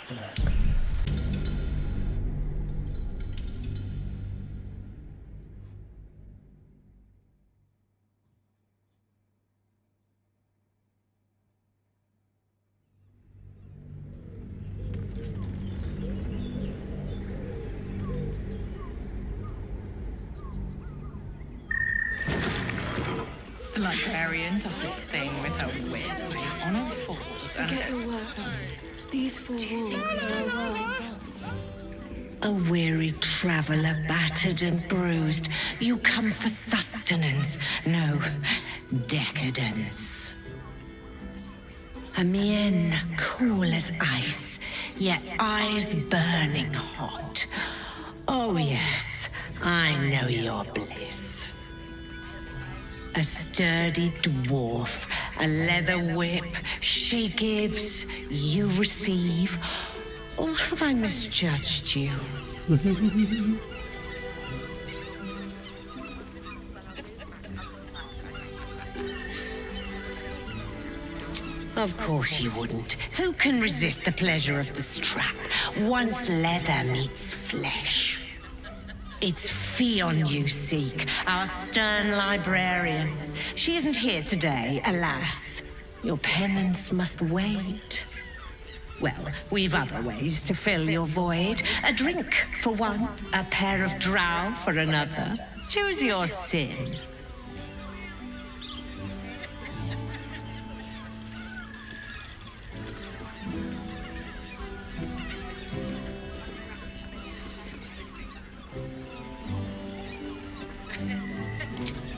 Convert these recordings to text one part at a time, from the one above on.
The librarian does this thing with her whip on all fours and... Forget your work. These four walls are our world. A weary traveller, battered and bruised, you come for sustenance, no, decadence. A mien cool as ice, yet eyes burning hot. Oh yes, I know your bliss. A sturdy dwarf, a leather whip, she gives, you receive. Or have I misjudged you? Of course you wouldn't. Who can resist the pleasure of the strap once leather meets flesh? It's Fionn you seek, our stern librarian. She isn't here today, alas. Your penance must wait. Well, we've other ways to fill your void. A drink for one, a pair of drow for another. Choose your sin.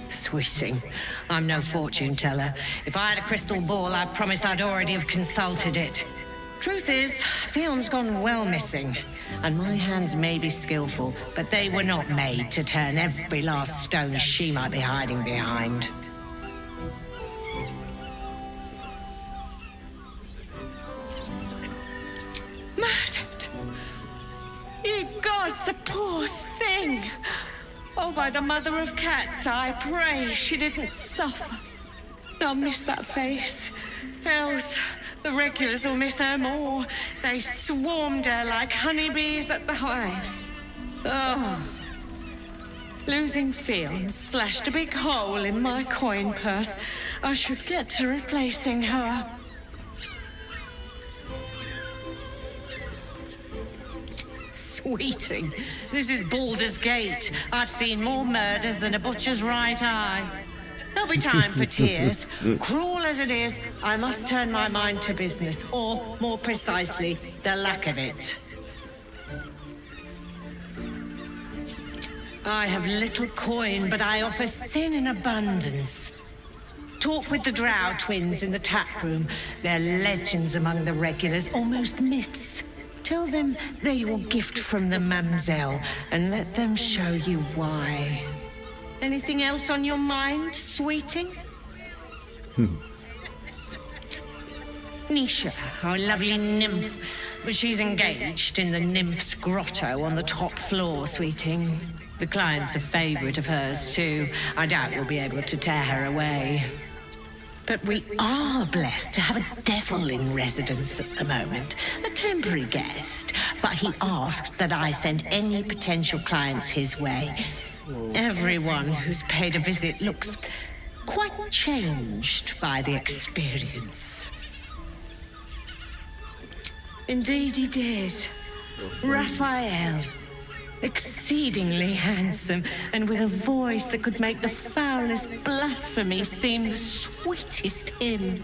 Sweeting, I'm no fortune teller. If I had a crystal ball, I promise I'd already have consulted it. Truth is, Fionn's gone well missing, and my hands may be skillful, but they were not made to turn every last stone she might be hiding behind. Murdered! Ye gods, the poor thing! Oh, by the mother of cats, I pray she didn't suffer. I'll miss that face. Else, the regulars will miss her more. They swarmed her like honeybees at the hive. Oh. Losing Fionn slashed a big hole in my coin purse. I should get to replacing her. Sweeting, this is Baldur's Gate. I've seen more murders than a butcher's right eye. There'll be time for tears. Cruel as it is, I must turn my mind to business, or, more precisely, the lack of it. I have little coin, but I offer sin in abundance. Talk with the Drow twins in the tap room. They're legends among the regulars, almost myths. Tell them they're your gift from the Mamselle, and let them show you why. Anything else on your mind, sweeting? Nisha, our lovely nymph. But she's engaged in the nymph's grotto on the top floor, sweeting. The client's a favorite of hers, too. I doubt we'll be able to tear her away. But we are blessed to have a devil in residence at the moment. A temporary guest. But he asked that I send any potential clients his way. Everyone who's paid a visit looks quite changed by the experience. Indeed he did. Raphael. Exceedingly handsome, and with a voice that could make the foulest blasphemy seem the sweetest hymn.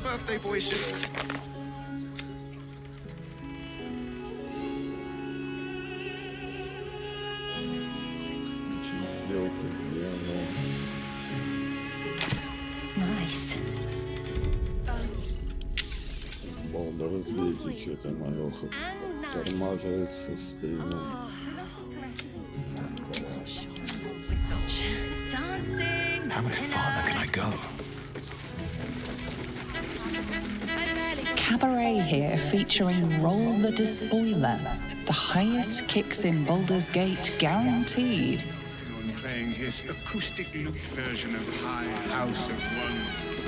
Birthday boy shit. Nice. Baldur, видите, что там Алёха тормаживается, стримом. How much farther can I go? Cabaret here featuring Roll the Despoiler. The highest kicks in Baldur's Gate guaranteed. playing his acoustic loop version of High House of Wonders.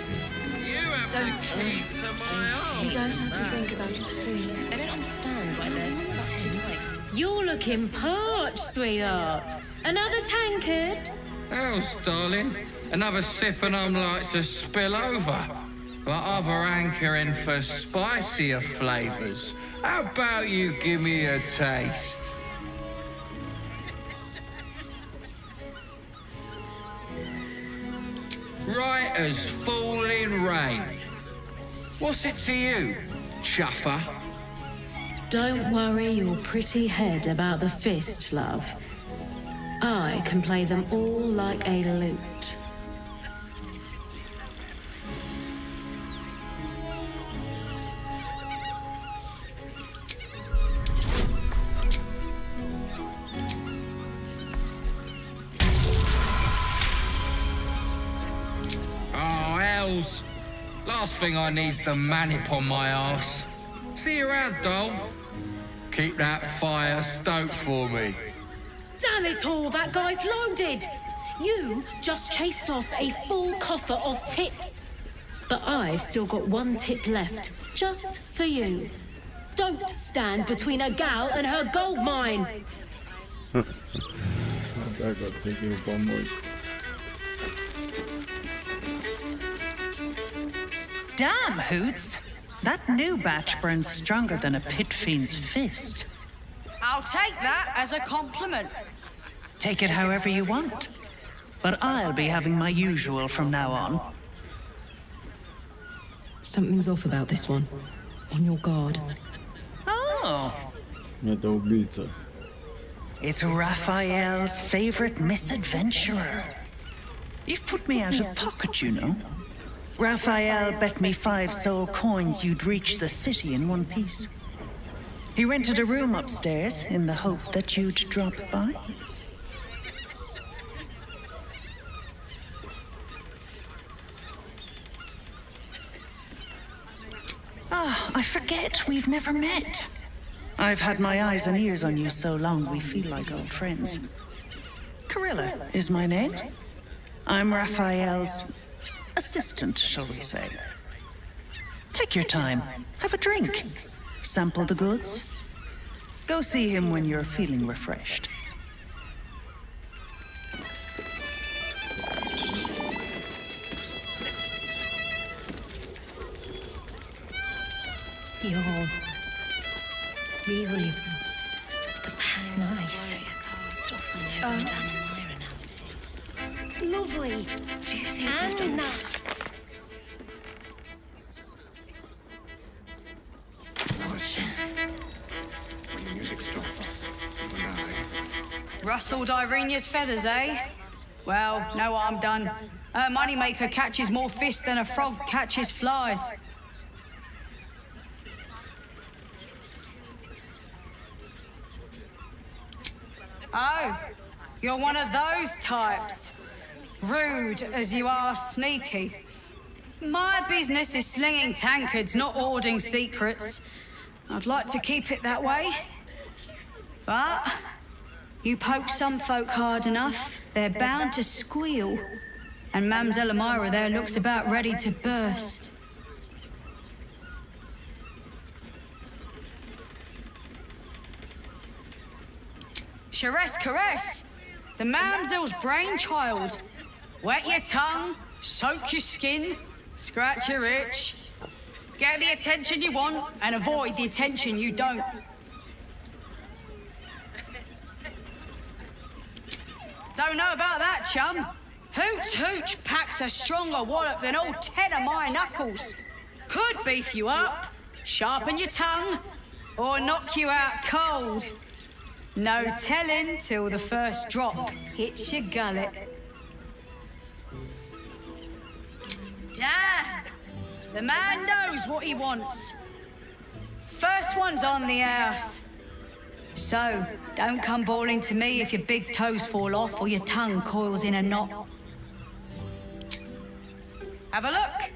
You have the key to my You heart. don't have to think about a thing. I don't understand why there's such a delay. You're looking parched, sweetheart. Another tankard? Else, darling, another sip and I'm like to spill over. But other hankering for spicier flavours. How about you give me a taste? Right as falling rain. What's it to you, chuffer? Don't worry your pretty head about the fist, love. I can play them all like a lute. Oh, hells. Last thing I need's the manip on my arse. See you around, doll. Keep that fire stoked for me. Damn it all, that guy's loaded! You just chased off a full coffer of tips. But I've still got one tip left, just for you. Don't stand between a gal and her gold mine. Так вот, хотел помочь. Damn, Hoots! That new batch burns stronger than a pit fiend's fist. I'll take that as a compliment. Take it however you want. But I'll be having my usual from now on. Something's off about this one. On your guard. Oh, Это убийца. it's Raphael's favorite misadventurer. You've put me out of pocket, you know. Raphael bet me 5 soul coins you'd reach the city in one piece. He rented a room upstairs in the hope that you'd drop by. Ah, I forget we've never met. I've had my eyes and ears on you so long we feel like old friends. Carilla is my name. I'm Raphael's assistant, shall we say. Take your time. Have a drink. Sample the goods. Go see him when you're feeling refreshed. You're really The pangs nice. of warrior cast often over Madame and Myra nowadays. Lovely. Do you think we've done When the music stops, you and I. Rustled Irenia's feathers, eh? Well, know what I'm done. Her moneymaker catches more fish than a frog catches flies. Oh, you're one of those types. Rude as you are sneaky. My business is slinging tankards, not hoarding secrets. I'd like to keep it that way. But you poke some folk hard enough, they're bound to squeal. And Mamselle Elmira there looks about ready to burst. Caress, caress. The Mamselle's brainchild. Wet your tongue, soak your skin, scratch your itch. Get the attention you want and avoid the attention you don't. Don't know about that, chum. Hoots Hooch packs a stronger wallop than all 10 of my knuckles. Could beef you up, sharpen your tongue, or knock you out cold. No telling till the first drop hits your gullet. Damn! The man knows what he wants. First one's on the house. So, don't come bawling to me if your big toes fall off or your tongue coils in a knot. Have a look.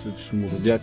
Це шмурдяк.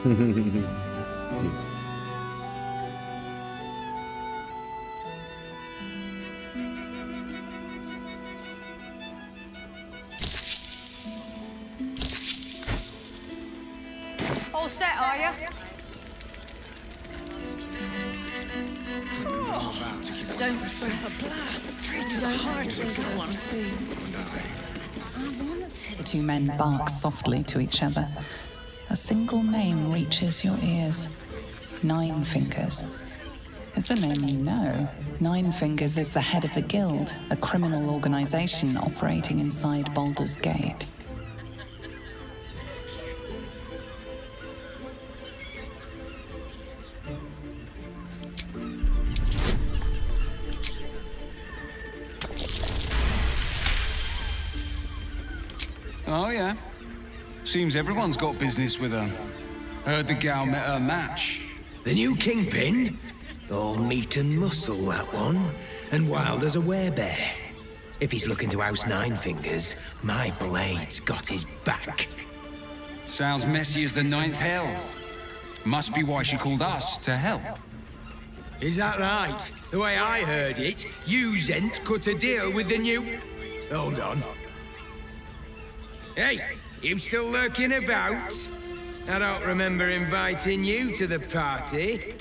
All set, are you? Don't fret. Don't hurt yourself. The two men bark softly to each other. A single name reaches your ears. Nine Fingers. It's a name you know. Nine Fingers is the head of the Guild, a criminal organization operating inside Baldur's Gate. Oh, yeah. Seems everyone's got business with her. Heard the gal met her match. The new kingpin? All meat and muscle, that one. And wild as a werebear. If he's looking to oust Nine Fingers, my blade's got his back. Sounds messy as the ninth hell. Must be why she called us to help. Is that right? The way I heard it, you Zent cut a deal with the new... Hold on. Hey, you still lurking about? I don't remember inviting you to the party.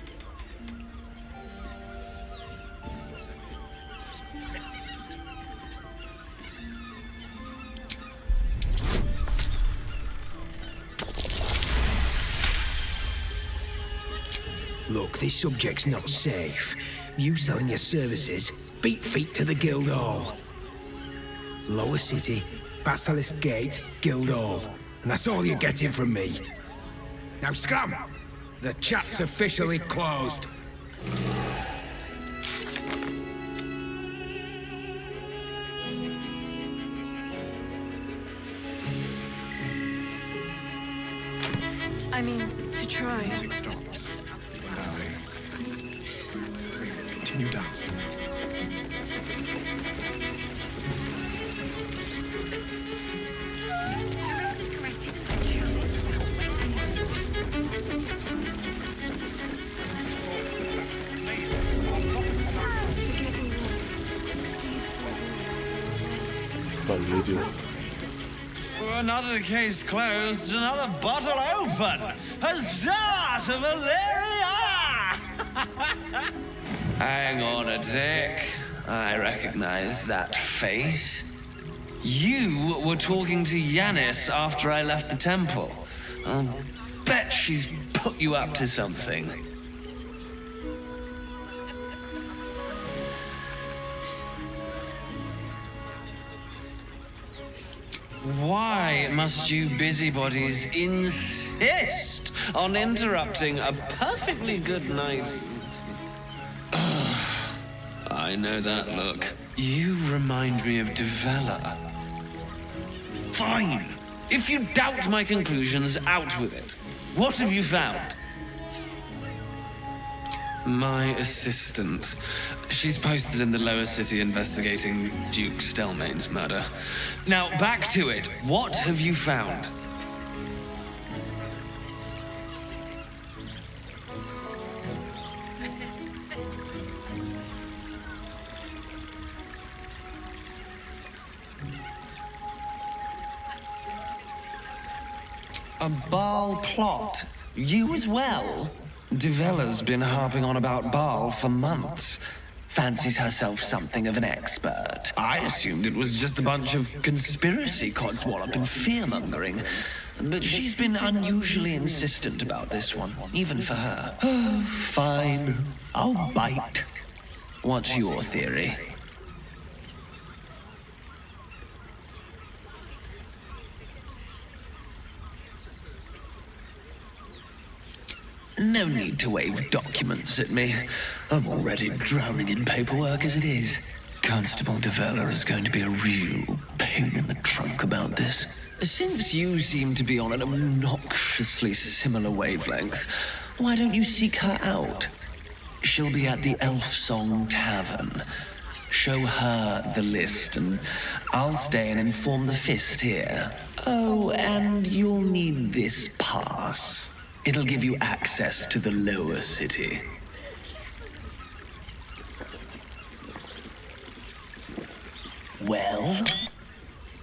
Look, this subject's not safe. You selling your services, beat feet to the Guild Hall. Lower City, Basilisk Gate, Guild Hall. And that's all you're getting from me. Now scram! The chat's officially closed. I mean, to try. Music stops. You and I continue dancing. Another case closed, another bottle open. Huzzah to Valeria! Hang on a tick. I recognize that face. You were talking to Yanis after I left the temple. I'll bet she's put you up to something. Why must you busybodies insist on interrupting a perfectly good night? I know that look. You remind me of Devella. Fine. If you doubt my conclusions, out with it. What have you found? My assistant. She's posted in the lower city investigating Duke Stelmane's murder. Now, back to it. What have you found? A Baal plot? You as well? Devella's been harping on about Baal for months. Fancies herself something of an expert. I assumed it was just a bunch of conspiracy codswallop and fear-mongering. But she's been unusually insistent about this one, even for her. Fine. I'll bite. What's your theory? No need to wave documents at me. I'm already drowning in paperwork as it is. Constable Devella is going to be a real pain in the trunk about this. Since you seem to be on an obnoxiously similar wavelength, why don't you seek her out? She'll be at the Elf Song Tavern. Show her the list, and I'll stay and inform the Fist here. Oh, and you'll need this pass. It'll give you access to the lower city. Well?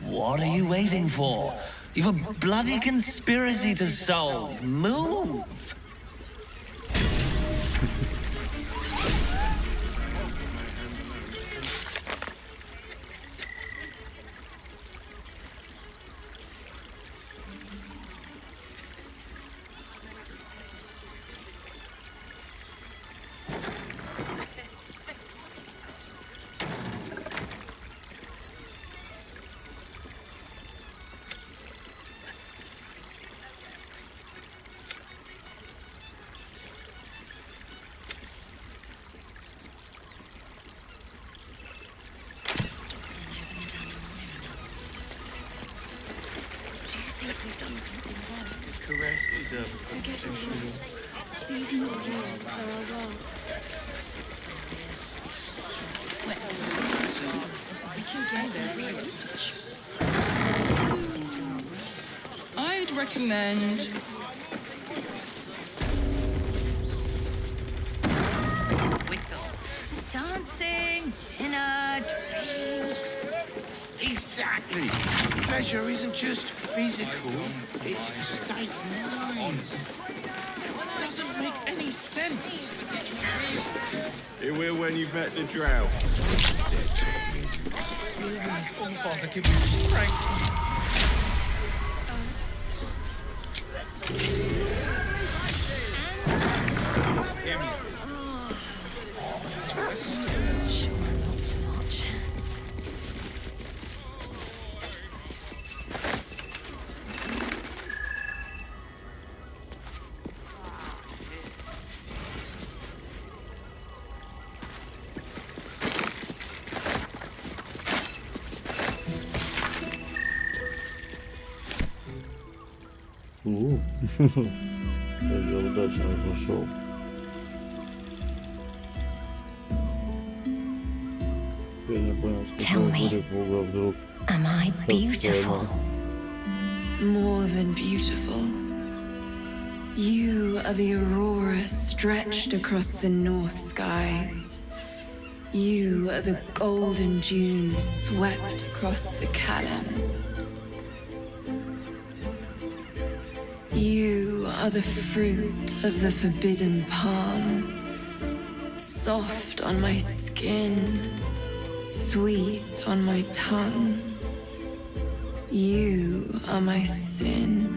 What are you waiting for? You've a bloody conspiracy to solve. Move! Forget your words. These four walls are our world. We can get there. I'd recommend whistle. It's dancing, dinner, drinks. Exactly. Pleasure isn't just physical, it's a state of mind. It doesn't make any sense. It will when you've met the drought. Oh, Father, give me strength. Я удачно зашел. Я не понял, с какого перепуга вдруг. Am I beautiful? More than beautiful. You are the aurora stretched across the north skies. You are the golden dunes swept across the Callum. You are the fruit of the forbidden palm, soft on my skin, sweet on my tongue. You are my sin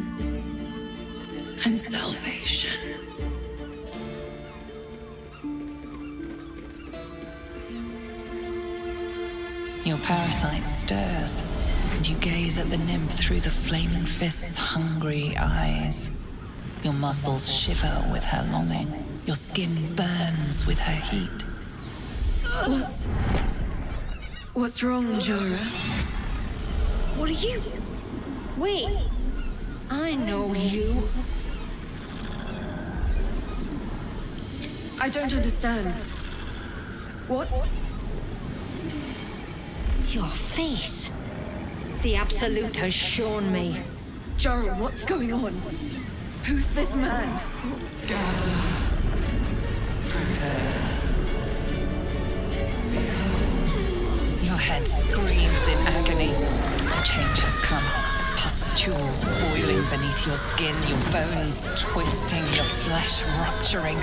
and salvation. Your parasite stirs, and you gaze at the nymph through the flaming fist's hungry eyes. Your muscles shiver with her longing. Your skin burns with her heat. What's wrong, Jara? What are you? Wait, I know you. I don't understand. What's... Your face. The Absolute has shown me. Jara, what's going on? Who's this man? Your head screams in agony. The change has come. Pustules boiling beneath your skin, your bones twisting, your flesh rupturing.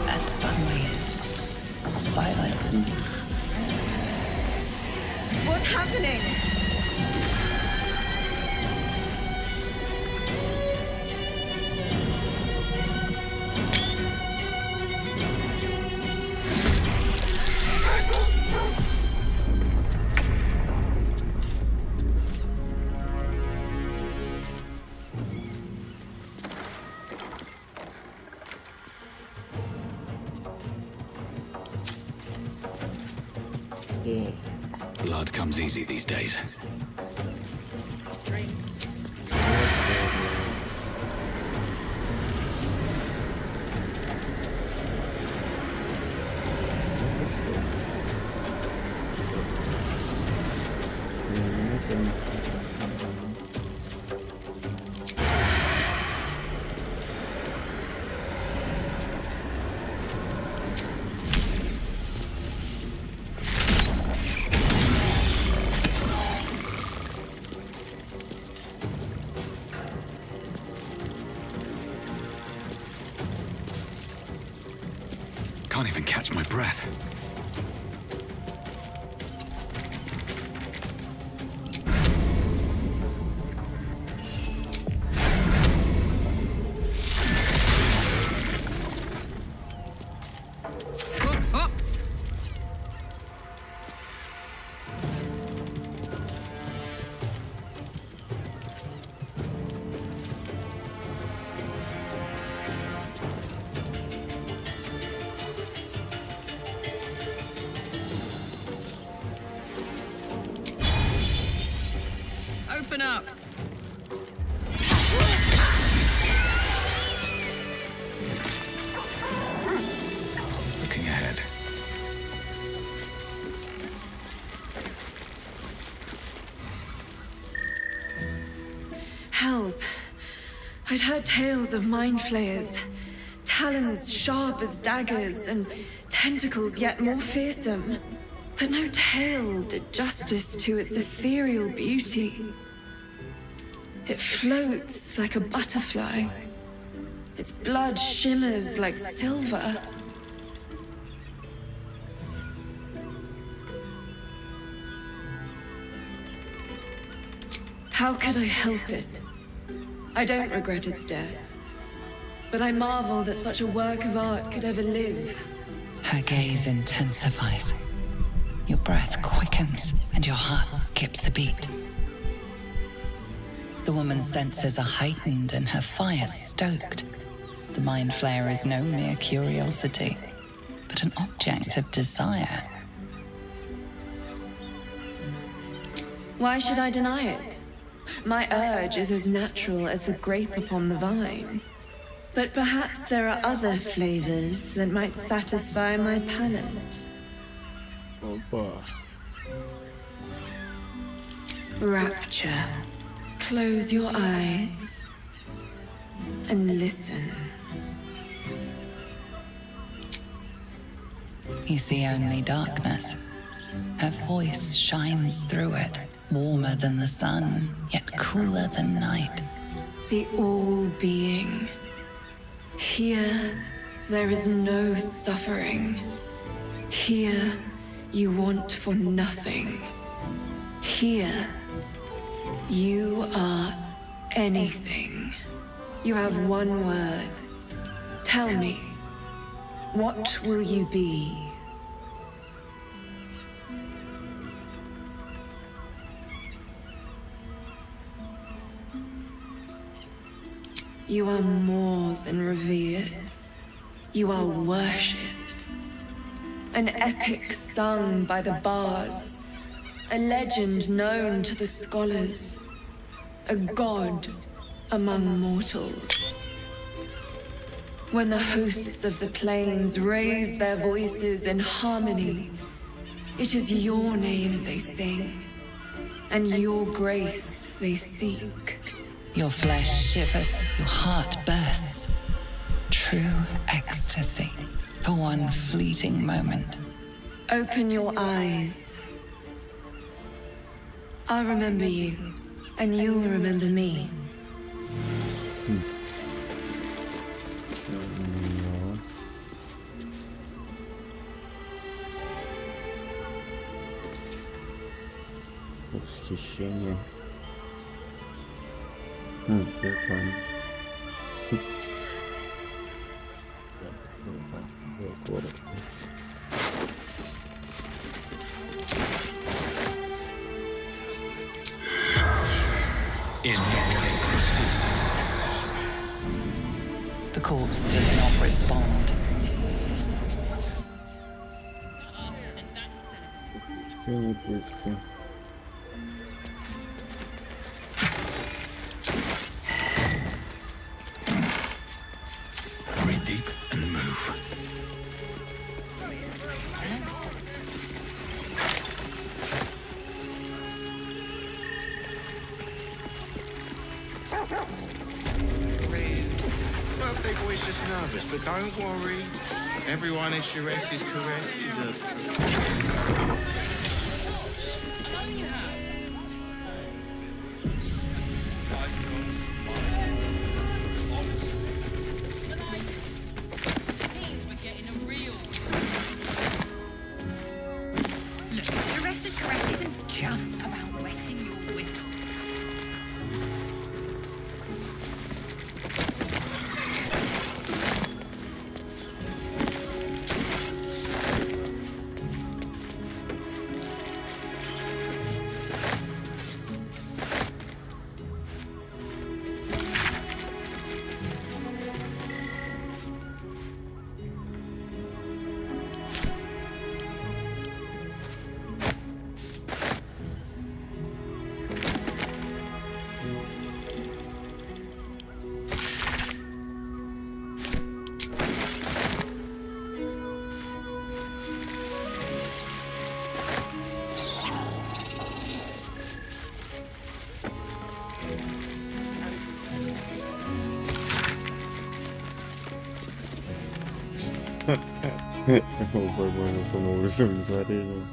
And suddenly, silence. What's happening? Blood comes easy these days. can't even catch my breath. Open up. Looking ahead. Hells. I'd heard tales of mind flayers. Talons sharp as daggers and tentacles yet more fearsome. But no tale did justice to its ethereal beauty. It floats like a butterfly. Its blood shimmers like silver. How could I help it? I don't regret its death. But I marvel that such a work of art could ever live. Her gaze intensifies. Your breath quickens and your heart skips a beat. The woman's senses are heightened and her fire stoked. The mind flayer is no mere curiosity, but an object of desire. Why should I deny it? My urge is as natural as the grape upon the vine. But perhaps there are other flavors that might satisfy my palate. Опа. Rapture. Close your eyes and listen. You see only darkness. Her voice shines through it, warmer than the sun, yet cooler than night. The all-being. Here, there is no suffering. Here, you want for nothing. Here, you are anything. You have one word. Tell me, what will you be? You are more than revered. You are worshipped. An epic sung by the bards. A legend known to the scholars. A god among mortals. When the hosts of the plains raise their voices in harmony, it is your name they sing, and your grace they seek. Your flesh shivers, your heart bursts. True ecstasy for one fleeting moment. Open your eyes. I'll remember you, and you'll remember me. Восхищение. Прикольно. Корочку. The corpse does not respond. Чтение пытки. Breathe deep and move. Birthday boy's just nervous, but don't worry. Everyone is Shire's caress is a... По-моему, самого высокого смотрения.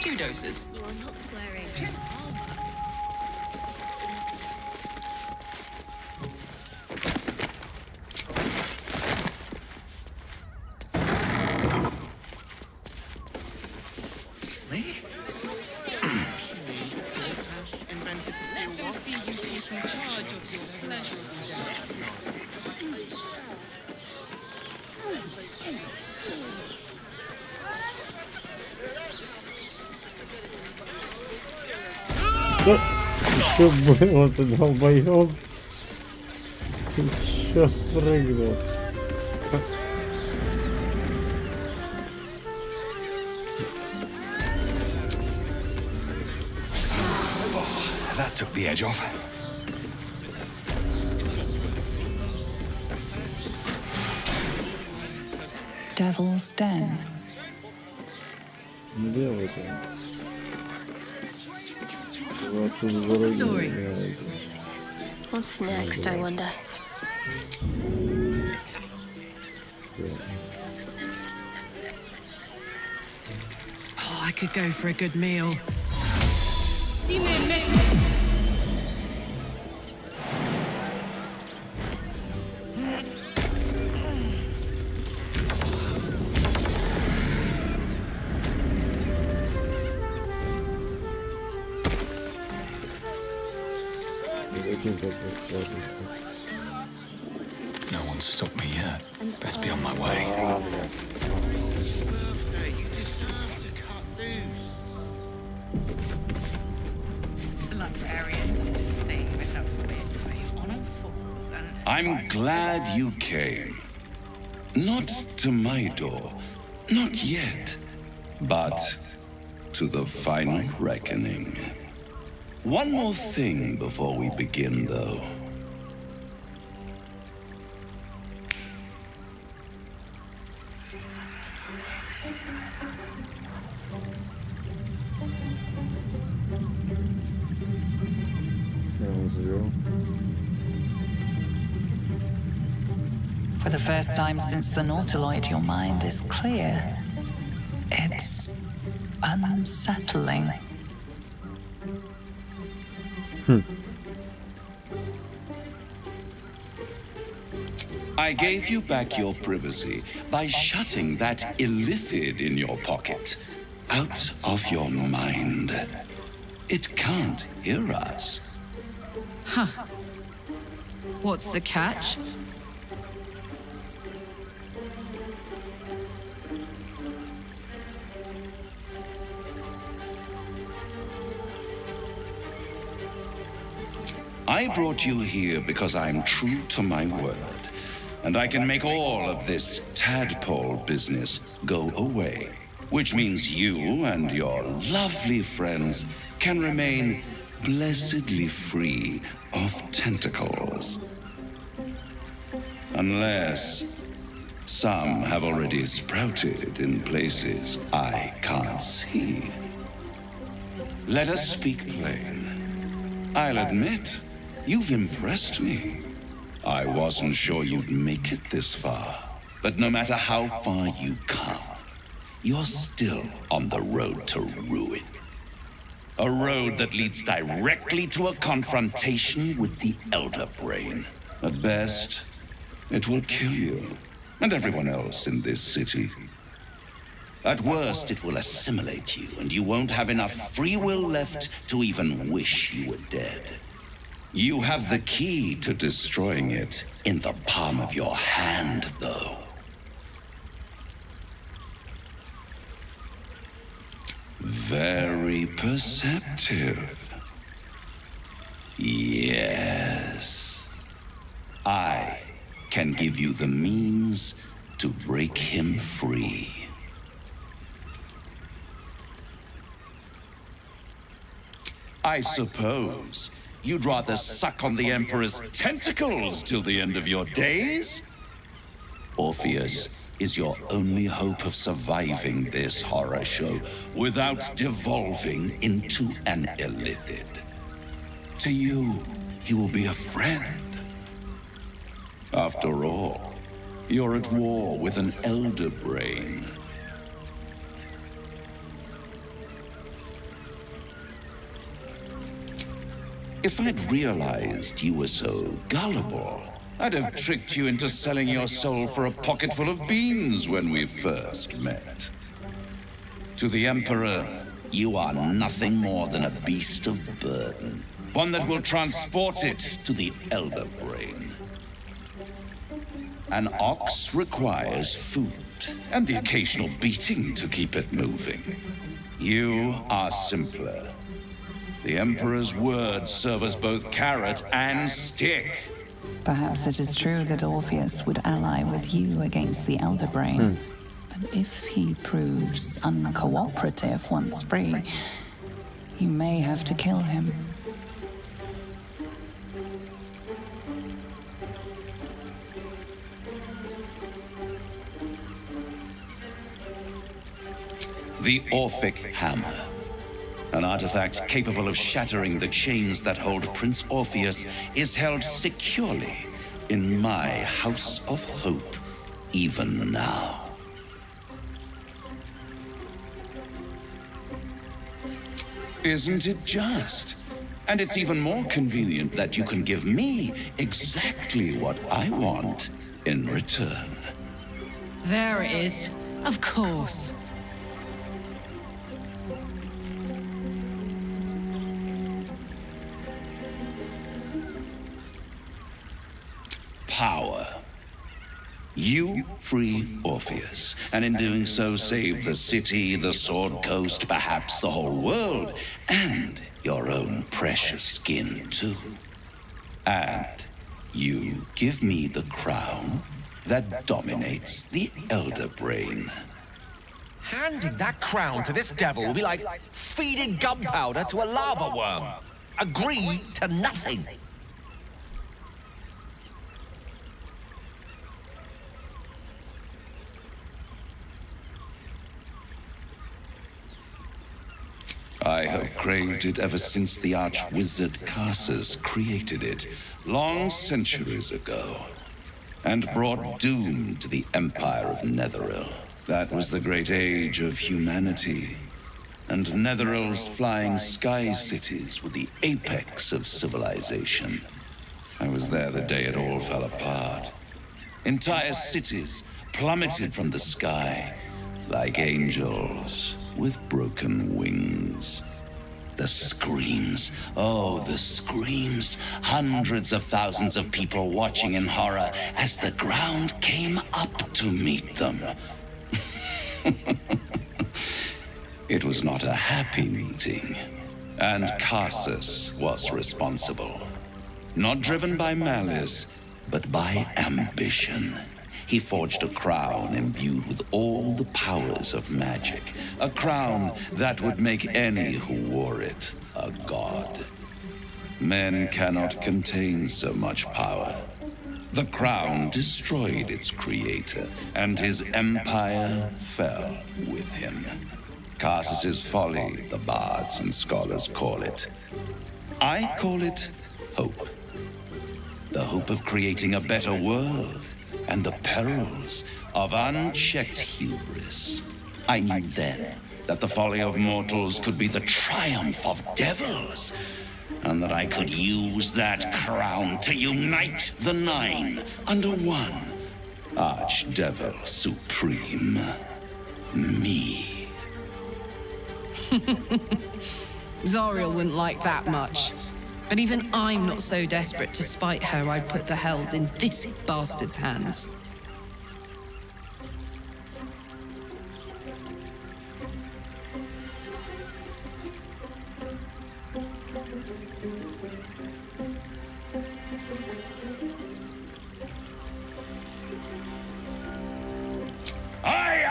Two doses. You are not wearing. Let them see you taking charge of your pleasure. Что было, ты долбоёб? Еще спрыгнул. That took the edge off. Devil's Den. What's the story? What's next, I wonder? Oh, I could go for a good meal. No one's stopped me yet. Best be on my way. You deserve to cut loose. The librarian does this thing with a weird way on all fours and... I'm glad you came. Not to my door, not yet, but to the final reckoning. One more thing before we begin, though. For the first time since the Nautiloid, your mind is clear. It's unsettling. I gave you back your privacy by shutting that illithid in your pocket out of your mind. It can't hear us. Huh. What's the catch? I brought you here because I'm true to my word, and I can make all of this tadpole business go away, which means you and your lovely friends can remain blessedly free of tentacles. Unless some have already sprouted in places I can't see. Let us speak plain. I'll admit, you've impressed me. I wasn't sure you'd make it this far. But no matter how far you come, you're still on the road to ruin. A road that leads directly to a confrontation with the Elder Brain. At best, it will kill you and everyone else in this city. At worst, it will assimilate you, and you won't have enough free will left to even wish you were dead. You have the key to destroying it in the palm of your hand, though. Very perceptive. Yes. I can give you the means to break him free. I suppose you'd rather suck on the Emperor's tentacles till the end of your days? Orpheus is your only hope of surviving this horror show without devolving into an illithid. To you, he will be a friend. After all, you're at war with an elder brain. If I'd realized you were so gullible, I'd have tricked you into selling your soul for a pocketful of beans when we first met. To the Emperor, you are nothing more than a beast of burden, one that will transport it to the elder brain. An ox requires food and the occasional beating to keep it moving. You are simpler. The Emperor's words serve as both carrot and stick. Perhaps it is true that Orpheus would ally with you against the elder brain. But if he proves uncooperative once free, you may have to kill him. The Orphic Hammer. An artifact capable of shattering the chains that hold Prince Orpheus is held securely in my House of Hope, even now. Isn't it just? And it's even more convenient that you can give me exactly what I want in return. There it is. Of course. Power. You free Orpheus, and in doing so save the city, the Sword Coast, perhaps the whole world, and your own precious skin too. And you give me the crown that dominates the elder brain. Handing that crown to this devil will be like feeding gunpowder to a lava worm. Agree to nothing. I have craved it ever since the arch-wizard Carsus created it, long centuries ago, and brought doom to the Empire of Netheril. That was the great age of humanity, and Netheril's flying sky cities were the apex of civilization. I was there the day it all fell apart. Entire cities plummeted from the sky like angels with broken wings. The screams, oh, the screams. Hundreds of thousands of people watching in horror as the ground came up to meet them. It was not a happy meeting, and Carsus was responsible. Not driven by malice, but by ambition. He forged a crown imbued with all the powers of magic. A crown that would make any who wore it a god. Men cannot contain so much power. The crown destroyed its creator, and his empire fell with him. Carsus's folly, the bards and scholars call it. I call it hope. The hope of creating a better world, and the perils of unchecked hubris. I knew then that the folly of mortals could be the triumph of devils, and that I could use that crown to unite the nine under one Archdevil Supreme. Me. Zariel wouldn't like that much. But even I'm not so desperate to spite her I'd put the hells in this bastard's hands.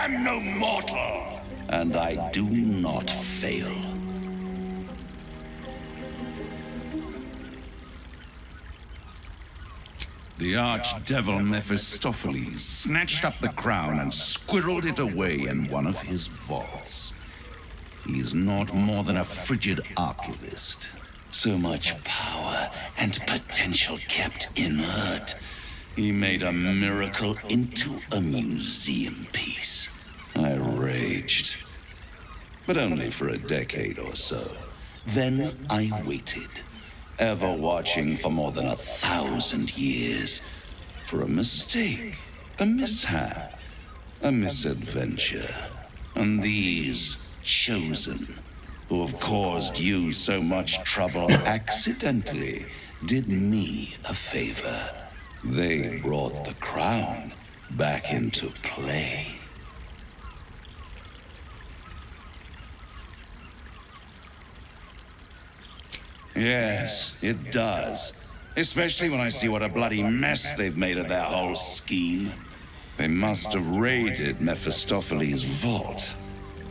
am no mortal, and I do not fail. The archdevil Mephistopheles snatched up the crown and squirreled it away in one of his vaults. He is not more than a frigid archivist. So much power and potential kept inert. He made a miracle into a museum piece. I raged, but only for a decade or so. Then I waited, ever watching for more than 1,000 years, for a mistake, a mishap, a misadventure. And these chosen, who have caused you so much trouble accidentally, did me a favor. They brought the crown back into play. Yes, it does. Especially when I see what a bloody mess they've made of their whole scheme. They must have raided Mephistopheles' vault.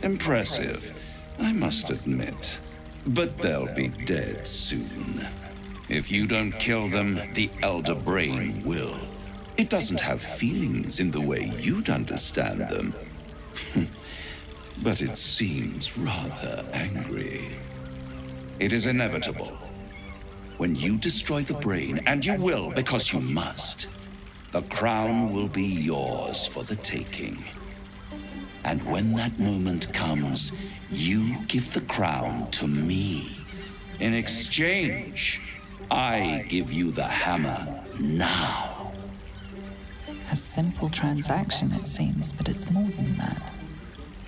Impressive, I must admit. But they'll be dead soon. If you don't kill them, the Elder Brain will. It doesn't have feelings in the way you'd understand them. But it seems rather angry. It is inevitable. When you destroy the brain, and you will because you must, the crown will be yours for the taking. And when that moment comes, you give the crown to me. In exchange, I give you the hammer now. A simple transaction, it seems, but it's more than that.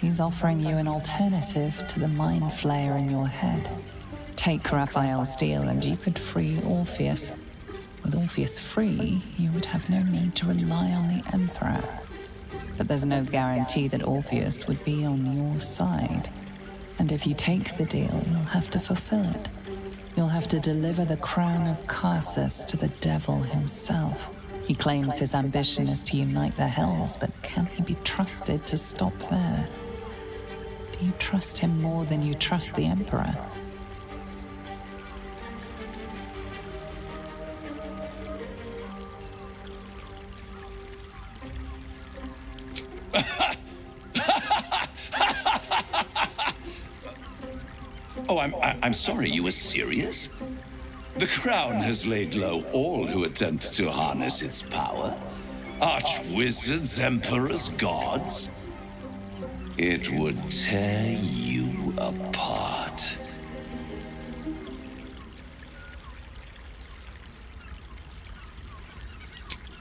He's offering you an alternative to the mind flayer in your head. Take Raphael's deal and you could free Orpheus. With Orpheus free, you would have no need to rely on the Emperor. But there's no guarantee that Orpheus would be on your side. And if you take the deal, you'll have to fulfill it. You'll have to deliver the crown of Carsus to the devil himself. He claims his ambition is to unite the hells, but can he be trusted to stop there? Do you trust him more than you trust the Emperor? Oh, I'm sorry, you were serious? The crown has laid low all who attempt to harness its power. Archwizards, emperors, gods. It would tear you apart.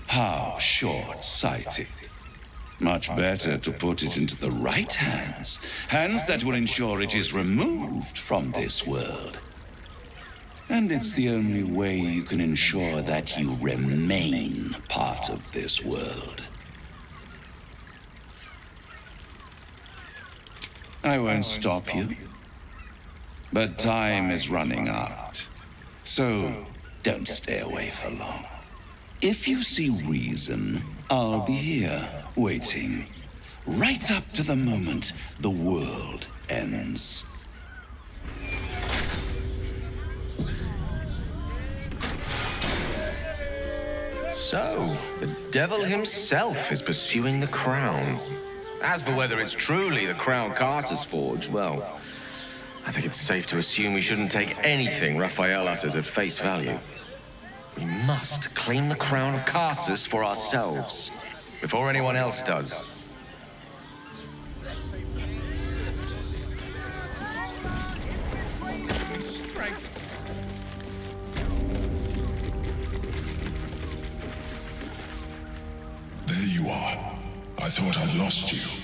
How short-sighted. Much better to put it into the right hands. Hands that will ensure it is removed from this world. And it's the only way you can ensure that you remain part of this world. I won't stop you. But time is running out. So don't stay away for long. If you see reason, I'll be here, waiting, right up to the moment the world ends. So, the devil himself is pursuing the crown. As for whether it's truly the crown Carsus forged, well, I think it's safe to assume we shouldn't take anything Raphael utters at face value. We must claim the crown of Carsus for ourselves, before anyone else does. There you are. I thought I'd lost you.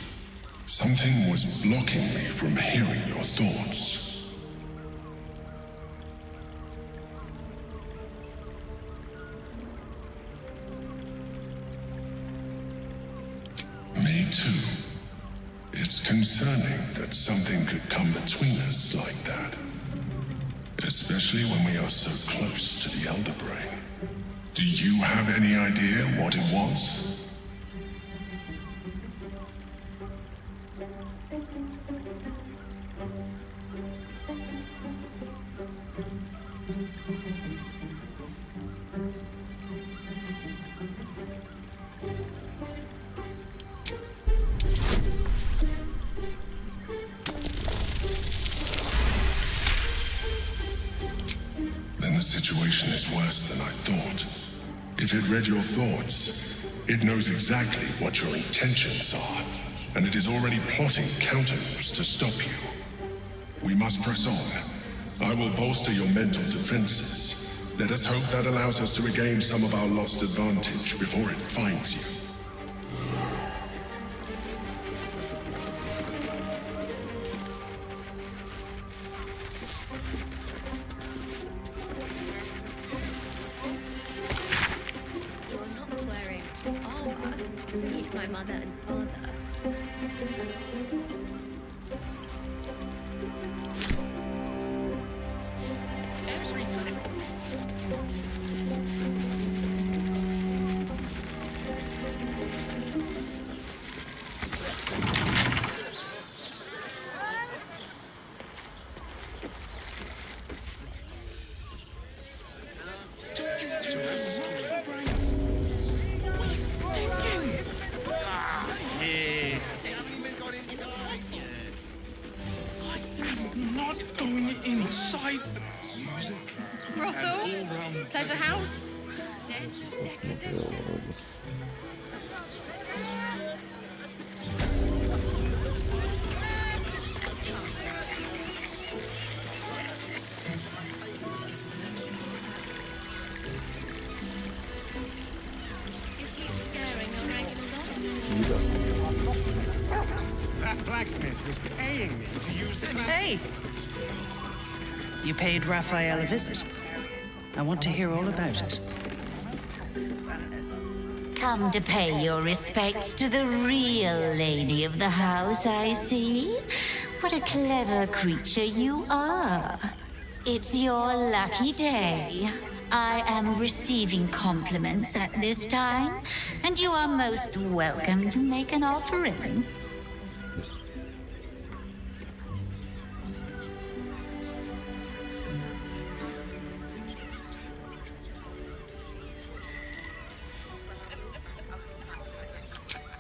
Something was blocking me from hearing your thoughts. Me too. It's concerning that something could come between us like that. Especially when we are so close to the Elder Brain. Do you have any idea what it was? situation is worse than I thought. If it read your thoughts, it knows exactly what your intentions are, and it is already plotting counter moves to stop you. We must press on. I will bolster your mental defenses. Let us hope that allows us to regain some of our lost advantage before it finds you. My mother and father. Inside the music. Brothel? Pleasure house? That blacksmith was paying me to use the... Hey! You paid Raphael a visit. I want to hear all about it. Come to pay your respects to the real lady of the house, I see. What a clever creature you are. It's your lucky day. I am receiving compliments at this time, and you are most welcome to make an offering.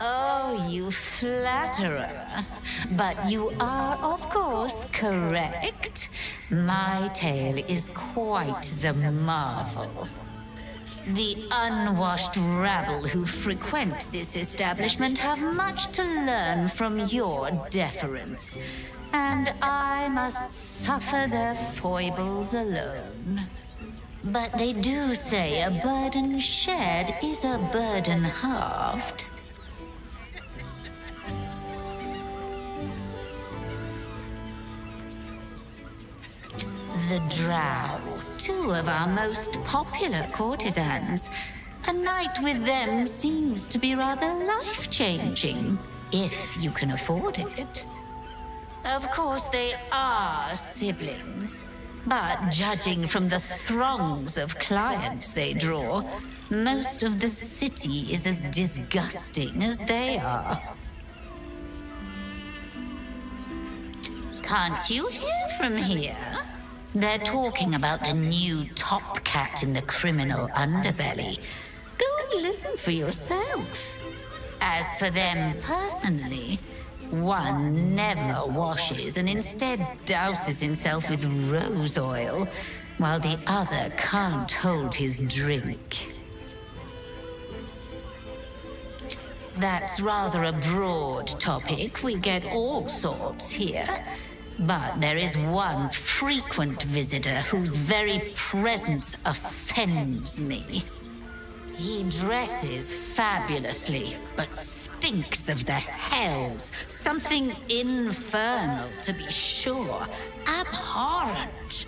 Oh, you flatterer. But you are, of course, correct. My tale is quite the marvel. The unwashed rabble who frequent this establishment have much to learn from your deference, and I must suffer their foibles alone. But they do say a burden shared is a burden halved. The Drow, two of our most popular courtesans. A night with them seems to be rather life-changing, if you can afford it. Of course, they are siblings, but judging from the throngs of clients they draw, most of the city is as disgusting as they are. Can't you hear from here? They're talking about the new top cat in the criminal underbelly. Go and listen for yourself. As for them personally, one never washes and instead douses himself with rose oil, while the other can't hold his drink. That's rather a broad topic. We get all sorts here. But there is one frequent visitor whose very presence offends me. He dresses fabulously, but stinks of the hells. Something infernal, to be sure. Abhorrent.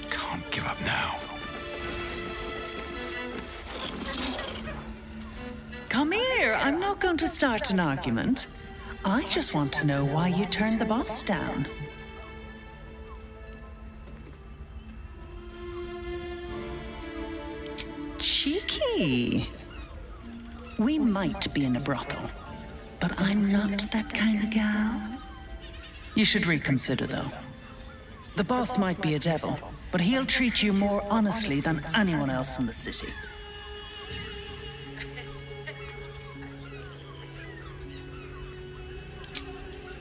Can't give up now. Come here. I'm not going to start an argument. I just want to know why you turned the boss down. Cheeky. We might be in a brothel, but I'm not that kind of gal. You should reconsider, though. The boss might be a devil, but he'll treat you more honestly than anyone else in the city.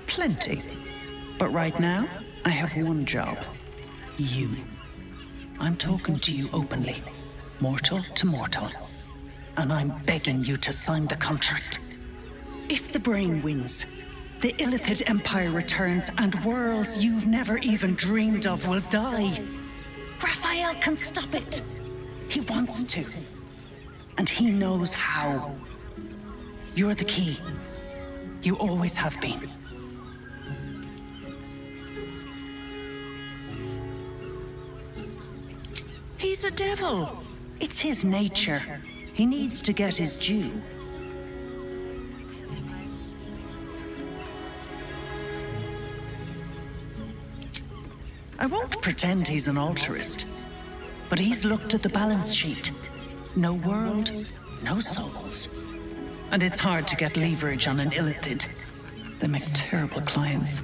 Plenty. But right now, I have one job. You. I'm talking to you openly, mortal to mortal. And I'm begging you to sign the contract. If the brain wins, the Illithid Empire returns and worlds you've never even dreamed of will die. Raphael can stop it. He wants to. And he knows how. You're the key. You always have been. He's a devil. It's his nature. He needs to get his due. I won't pretend he's an altruist, but he's looked at the balance sheet. No world, no souls. And it's hard to get leverage on an illithid. They make terrible clients.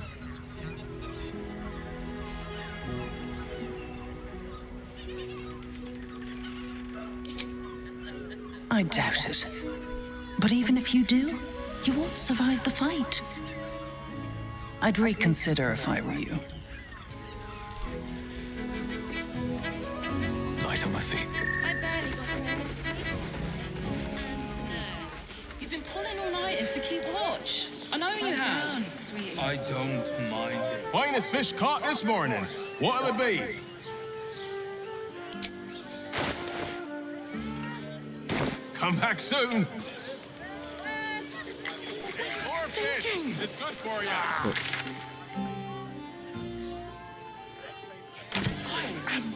I doubt it. But even if you do, you won't survive the fight. I'd reconsider if I were you. Light on my feet. I barely got it. You've been pulling all-nighters to keep watch. I know you have. I don't mind it. Finest fish caught this morning. What'll it be? Come back soon. More fish. It's good for you.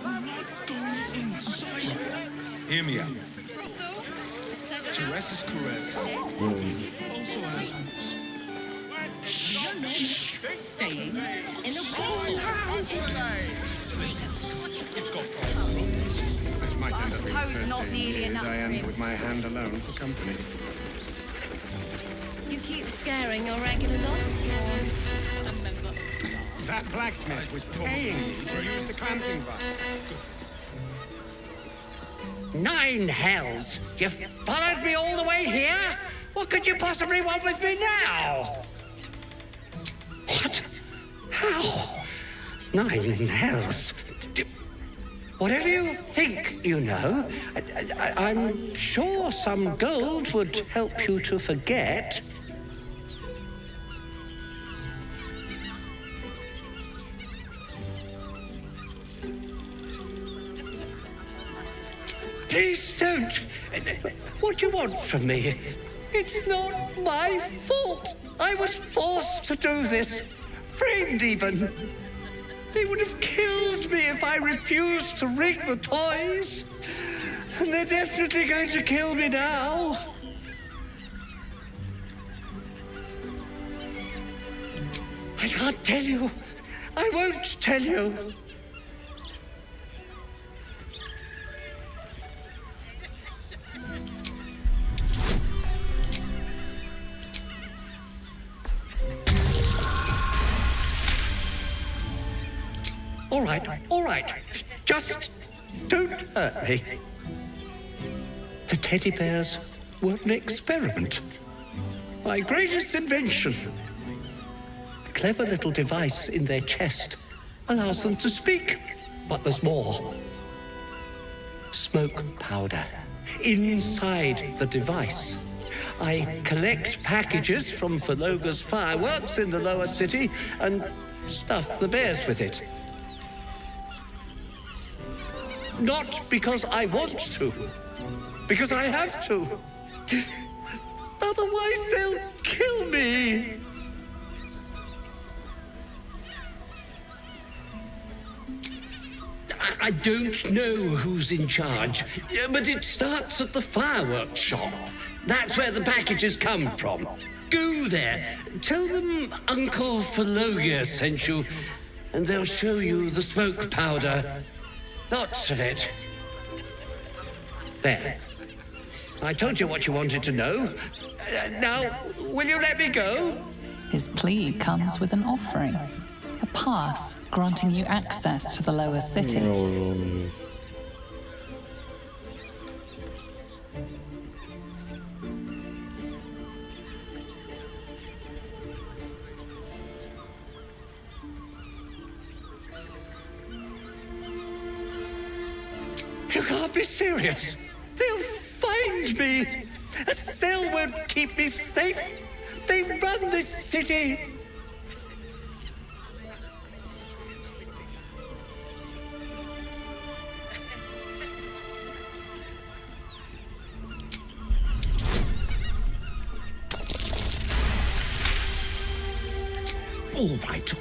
I'm not going inside. Hear me out. Caress is caress. Also has roots. Staying in a pool. It's got This might end up being the suppose first not day in nearly years enough I of end him. with my hand alone for company. You keep scaring your regulars off. That blacksmith was paying me to use the clamping device. 9 hells! You followed me all the way here? What could you possibly want with me now? What? How? 9 hells? Whatever you think you know, I'm sure some gold would help you to forget. Please don't. What do you want from me? It's not my fault. I was forced to do this. Framed even. They would have killed me if I refused to rig the toys. And they're definitely going to kill me now. I can't tell you. I won't tell you. All right. Just don't hurt me. The teddy bears were an experiment. My greatest invention. The clever little device in their chest allows them to speak. But there's more. Smoke powder. Inside the device. I collect packages from Verloga's fireworks in the lower city and stuff the bears with it. Not because I want to, because I have to. Otherwise, they'll kill me. I don't know who's in charge, but it starts at the fireworks shop. That's where the packages come from. Go there, tell them Uncle Verloga sent you, and they'll show you the smoke powder. Lots of it. There. I told you what you wanted to know. Now, will you let me go? His plea comes with an offering. A pass granting you access to the lower city. be serious. They'll find me. A cell won't keep me safe. They run this city.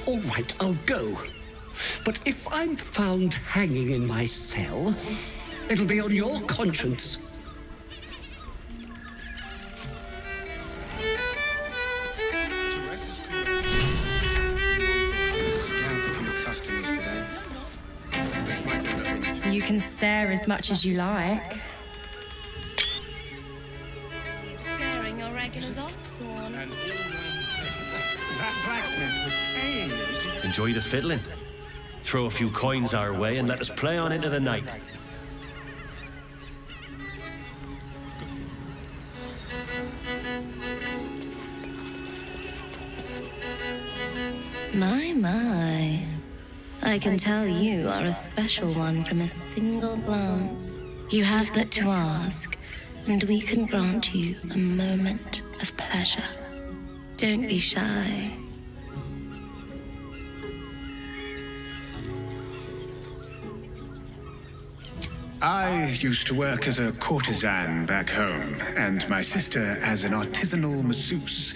All right, I'll go. But if I'm found hanging in my cell, it'll be on your conscience. You can stare as much as you like. Scaring your regulars off, Swan. That blacksmith was paying me to... Enjoy the fiddling. Throw a few coins our way and let us play on into the night. My. I can tell you are a special one from a single glance. You have but to ask, and we can grant you a moment of pleasure. Don't be shy. I used to work as a courtesan back home, and my sister as an artisanal masseuse.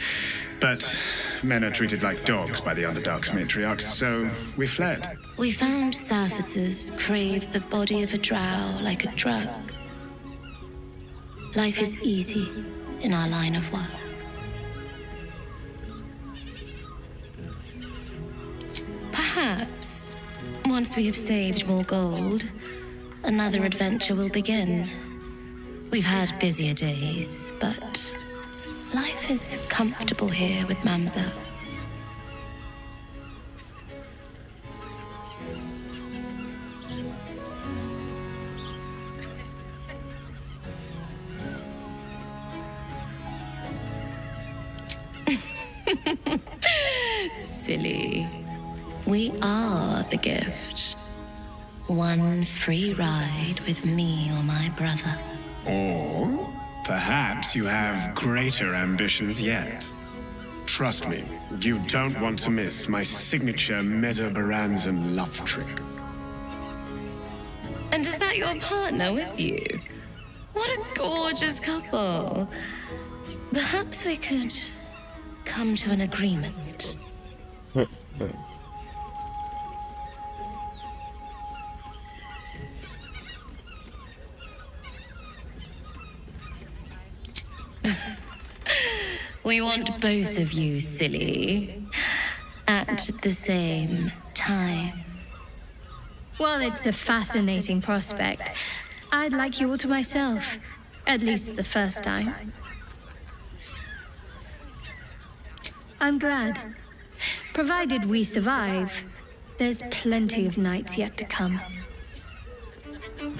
But men are treated like dogs by the Underdark's matriarchs, so we fled. We found surfacers craved the body of a drow like a drug. Life is easy in our line of work. Perhaps, once we have saved more gold, another adventure will begin. We've had busier days, but life is comfortable here with Mamza. Silly. We are the gift. One free ride with me or my brother. Or perhaps you have greater ambitions yet. Trust me, you don't want to miss my signature Mesobaranzan love trick. And is that your partner with you? What a gorgeous couple. Perhaps we could come to an agreement. We want both of you, silly, at the same time. Well, it's a fascinating prospect. I'd like you all to myself, at least the first time. I'm glad. Provided we survive, there's plenty of nights yet to come. The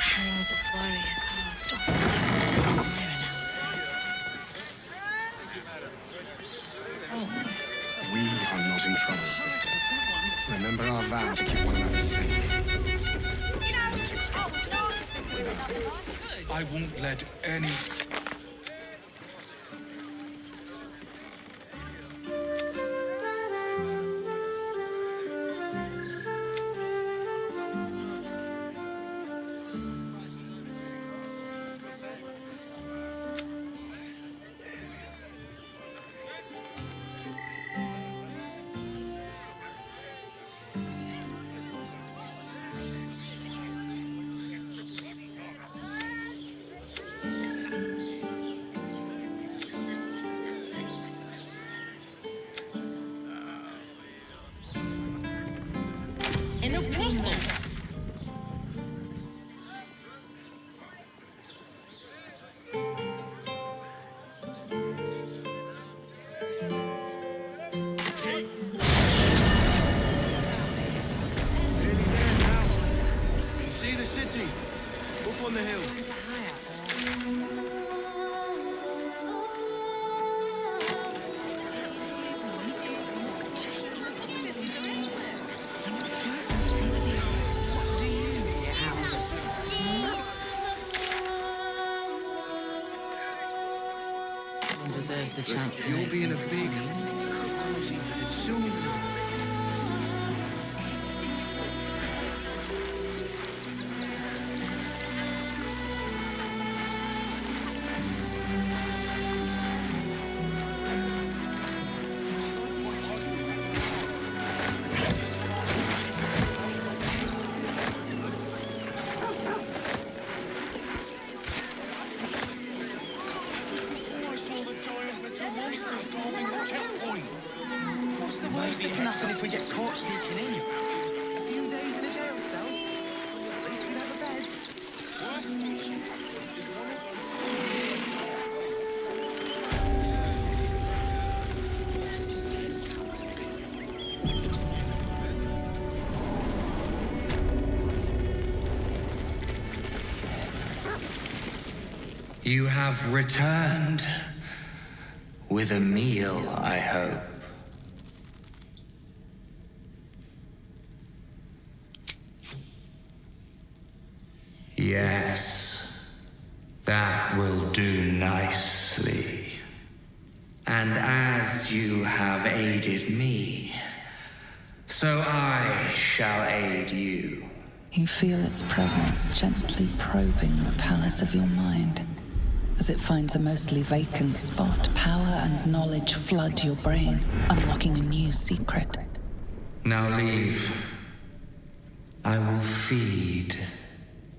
pangs of warrior cast off nowadays. We are not in trouble, sister. Remember our vow to keep one another safe. Music stops. I won't let any... In a brothel. See the city, up on the hill. is the chance to You'll make be in a some big... coin. soon. What's the worst that can happen if we get caught sneaking in? A few days in a jail cell? At least we'd have a bed. You have returned with a meal, I hope. Yes, that will do nicely. And as you have aided me, so I shall aid you. You feel its presence gently probing the palace of your mind. As it finds a mostly vacant spot, power and knowledge flood your brain, unlocking a new secret. Now leave. I will feed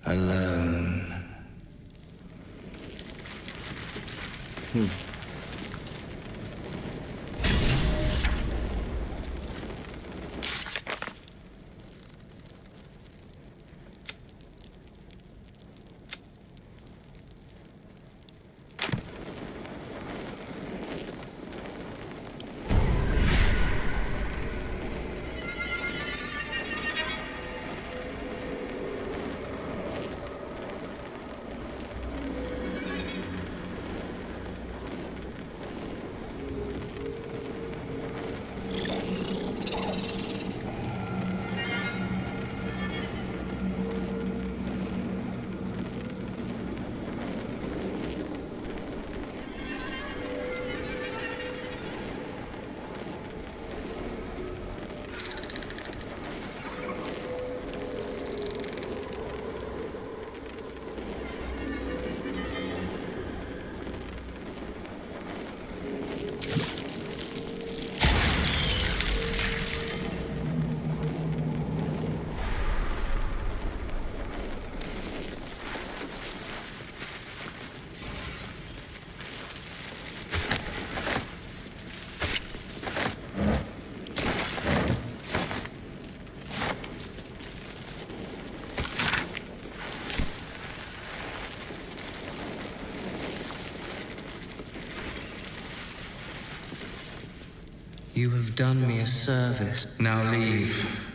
alone. You have done me a service. Now leave.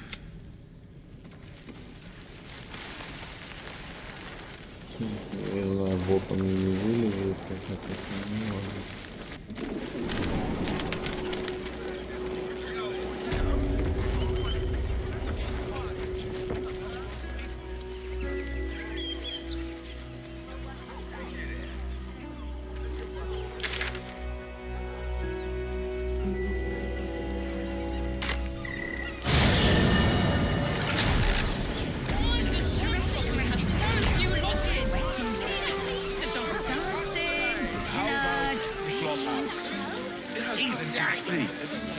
Exactly.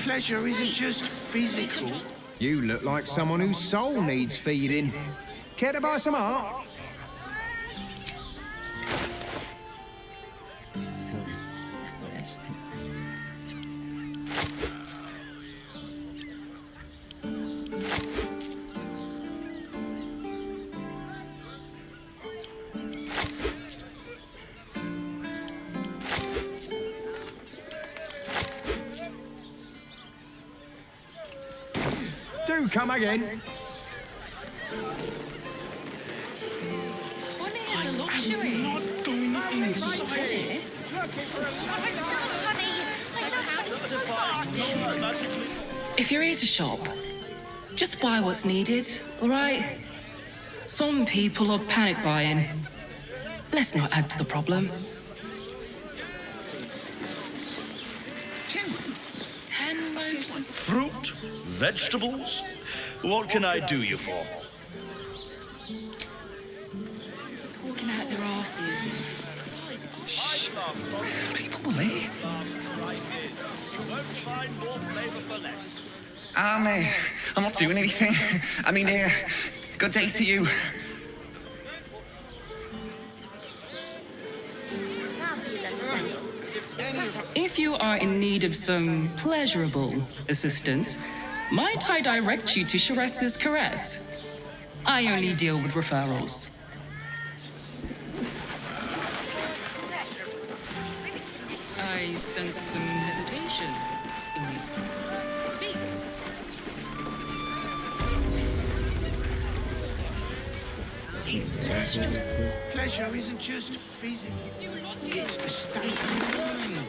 Pleasure isn't just physical. You look like someone whose soul needs feeding. Care to buy some art? Do come again. If you're here to shop, just buy what's needed, all right? Some people are panic buying. Let's not add to the problem. 10 loaves. Fruit? Vegetables? What can I do you for? Walking out their asses. Shh. People will leave. I'm not doing anything. I mean, good day to you. If you are in need of some pleasurable assistance, might I direct you to Sharess's Caress? I only deal with referrals. I sense some hesitation in you. Speak. Pleasure isn't just physical. It's a state of mind.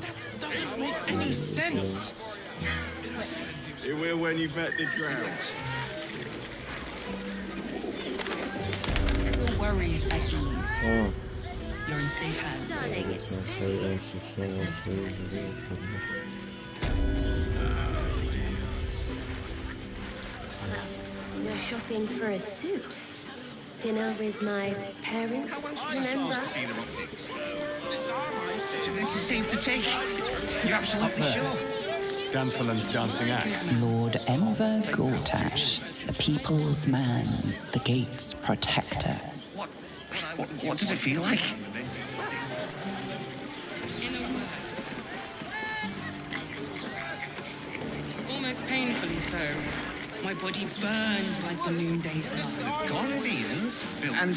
That doesn't make any sense. You will when you've met the droughts. Your worries at ease. You're in safe hands. Stunning, it's We're shopping for a suit. Dinner with my parents, remember? This is safe to take. You're absolutely sure. Danfalan's dancing axe. Lord Enver Gortash, the people's man, the gate's protector. What does it feel like? Almost painfully so. My body burned like the noonday sun. Gondians and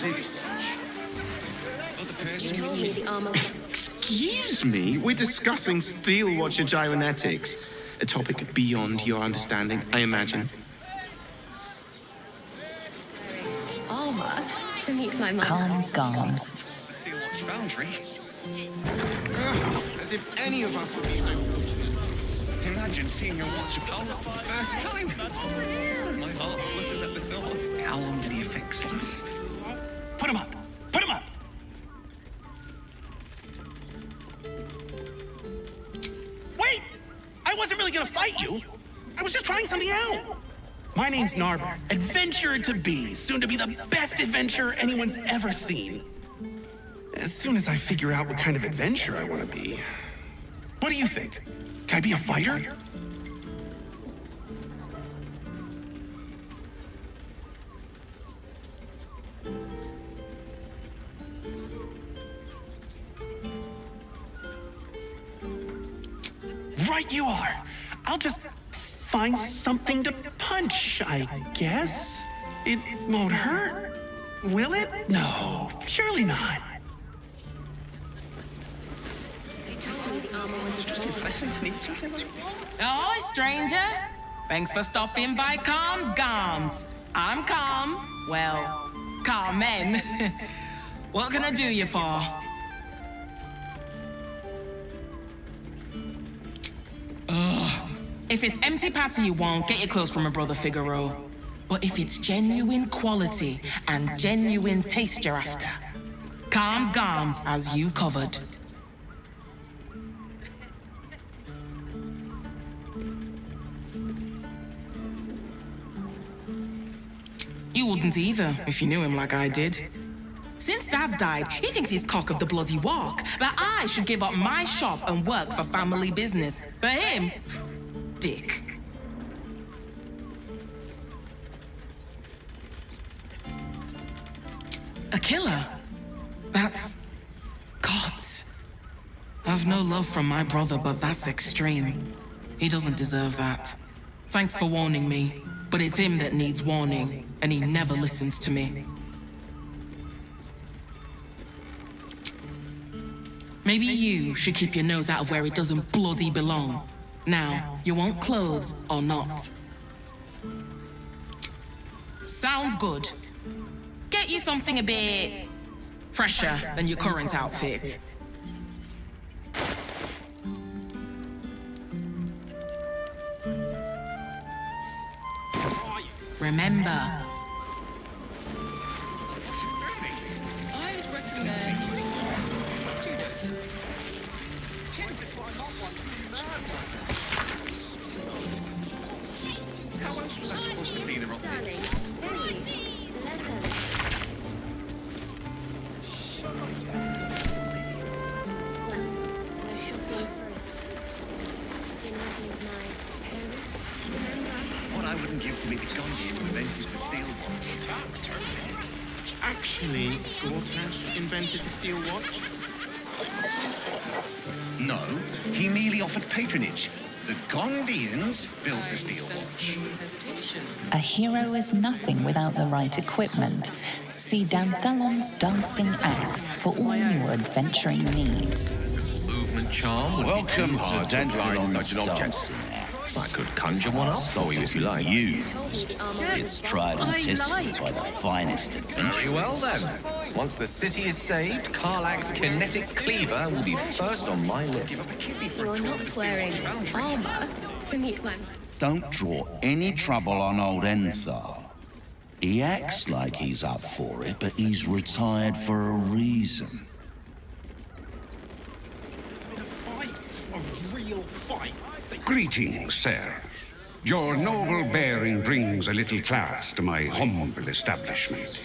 You told me the armor. Excuse me? We're discussing steel watcher gyromatics. A topic beyond your understanding, I imagine. Armor? To meet my mother. Calms Garms. the Steel Watch Foundry. As if any of us would be so fortunate. Imagine seeing your watch apart for the first time. My heart flutters at the thought. How long do the effects last? Put 'em up! Put 'em up! Wait! I wasn't really gonna fight you. I was just trying something out. My name's Narber, adventurer to be, soon to be the best adventurer anyone's ever seen. As soon as I figure out what kind of adventurer I want to be. What do you think? Can I be a fighter? Right you are. I'll just find something to punch, I guess. It won't hurt, will it? No, surely not. Oh, stranger. Thanks for stopping by Calms Garms. I'm Calm. Well, Carmen. What can I do you for? Ugh. If it's empty patty you want, get your clothes from my brother Figaro. But if it's genuine quality and genuine taste you're after, Calms Garms has you covered. You wouldn't either, if you knew him like I did. Since Dad died, he thinks he's cock of the bloody walk, that I should give up my shop and work for family business. For him, dick. A killer? That's... gods. I've no love from my brother, but that's extreme. He doesn't deserve that. Thanks for warning me, but it's him that needs warning, and he never listens to me. Maybe you should keep your nose out of where it doesn't bloody belong. Now, you want clothes or not? Sounds good. Get you something a bit fresher than your current outfit. Remember, I'd recommend 2 doses. actually Gortash invented the steel watch? No, he merely offered patronage. The Gondians built the steel watch. A hero is nothing without the right equipment. See Danthelon's dancing axe for all your adventuring needs. Movement charm. Welcome to Danthelon's dancing axe. I could conjure one up for you if you like. Used. It's tried and tested by the finest adventurers. Very well then. Once the city is saved, Karlach's kinetic cleaver will be first on my list. You're not wearing armor to meet my... Don't draw any trouble on old Enthal. He acts like he's up for it, but he's retired for a reason. A real fight. Greetings, sir. Your noble bearing brings a little class to my humble establishment.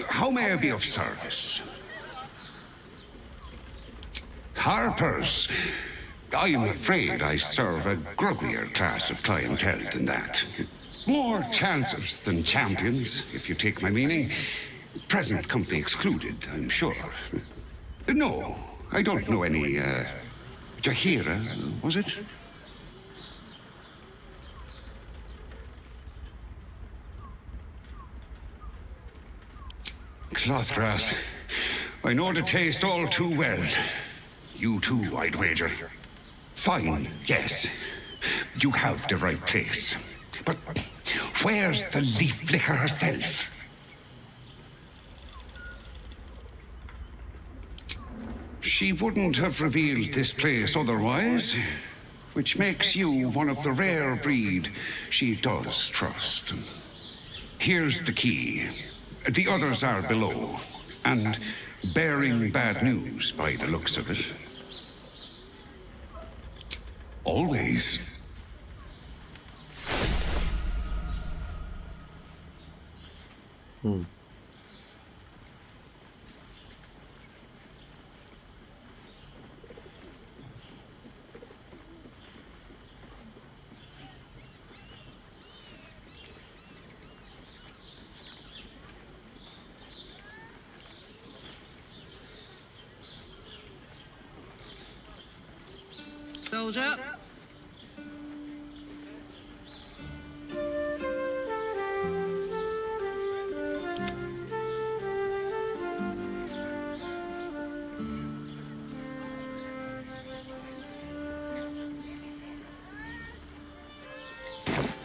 How may I be of service? Harpers. I'm afraid I serve a grubbier class of clientele than that. More chancers than champions, if you take my meaning. Present company excluded, I'm sure. No, I don't know any, Jahira, was it? Clothras, I know the taste all too well. You too, I'd wager. Fine, yes. You have the right place. But where's the leaf flicker herself? She wouldn't have revealed this place otherwise, which makes you one of the rare breed she does trust. Here's the key. The others are below, and bearing bad news by the looks of it. Always. Soldier.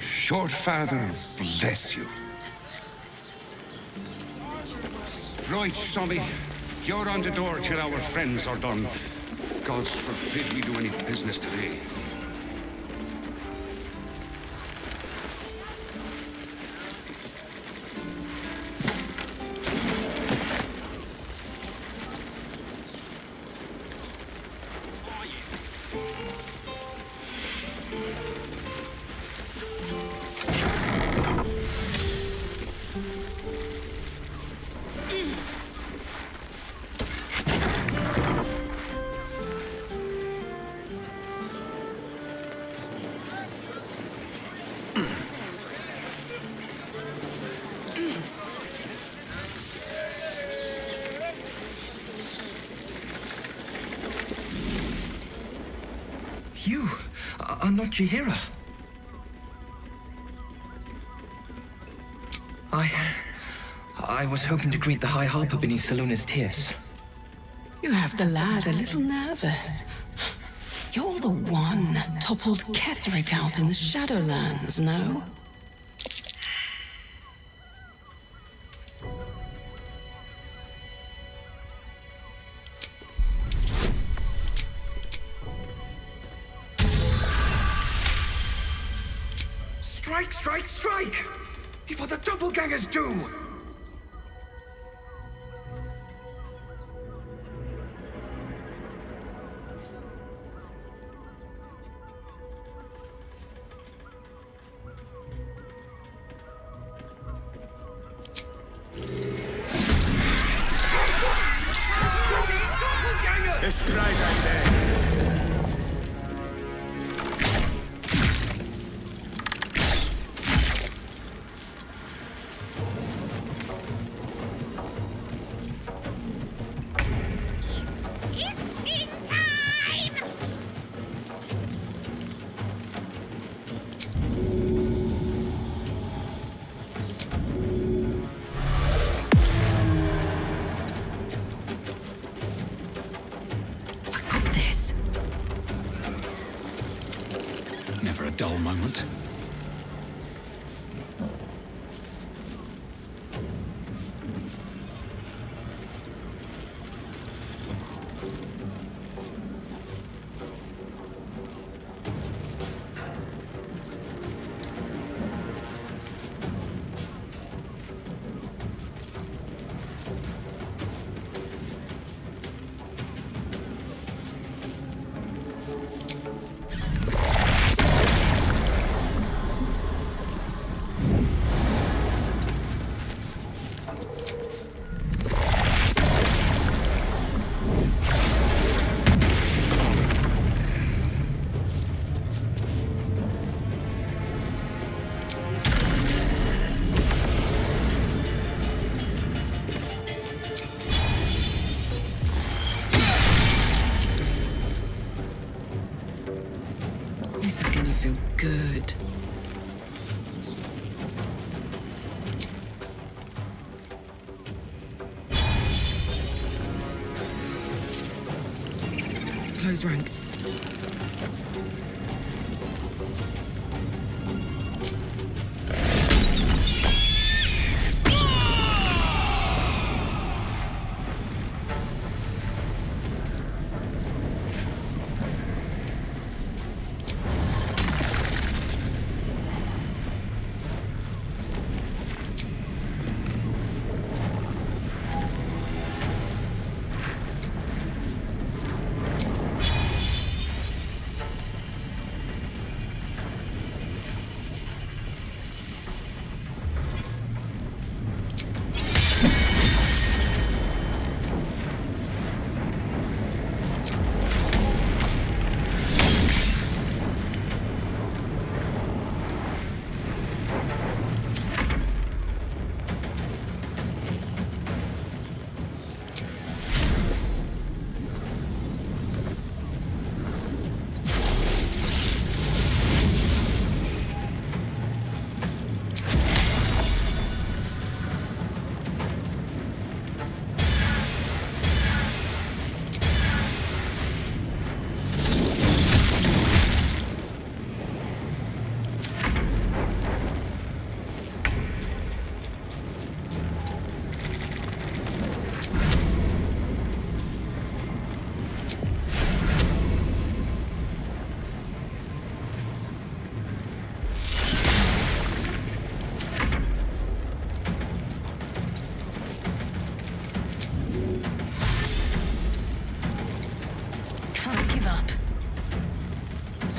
Short father, bless you. Right, Sommy. You're on the door till our friends are done. Gods forbid we do any business today. You are not Jahira. I was hoping to greet the High Harper beneath Saluna's tears. You have the lad a little nervous. You're the one toppled Ketherick out in the Shadowlands, no? Strike, strike, strike! Before the doppelgangers do! dull moment. This is gonna feel good. Close ranks.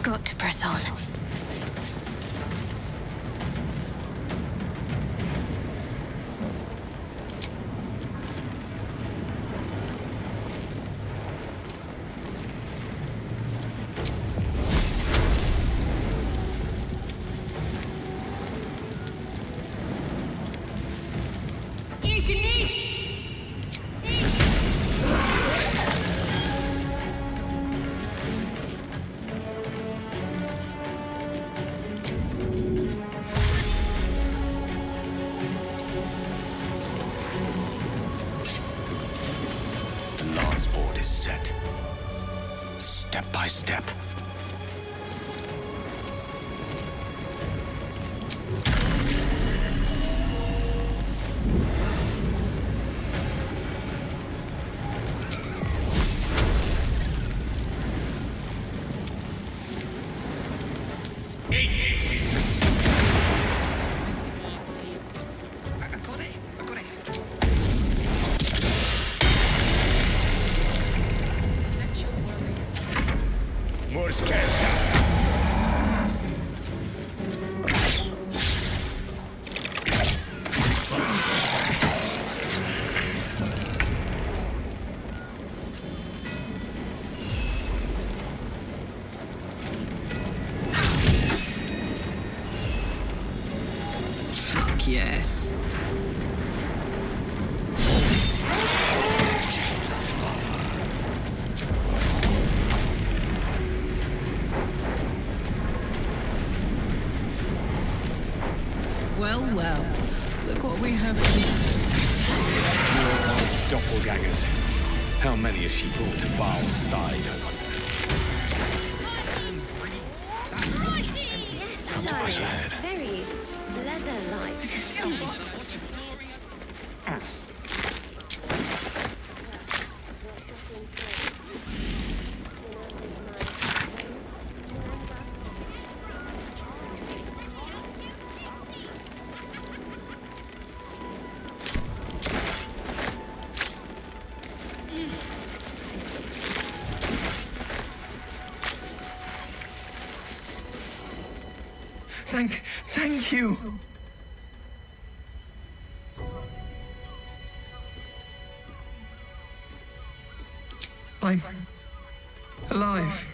Got to press on. Board is set. Step by step. Yes. Well, well. Look what we have here. Doppelgangers. How many has she brought to Baal's side? Sometimes it's very leather-like. Thank you. I'm alive.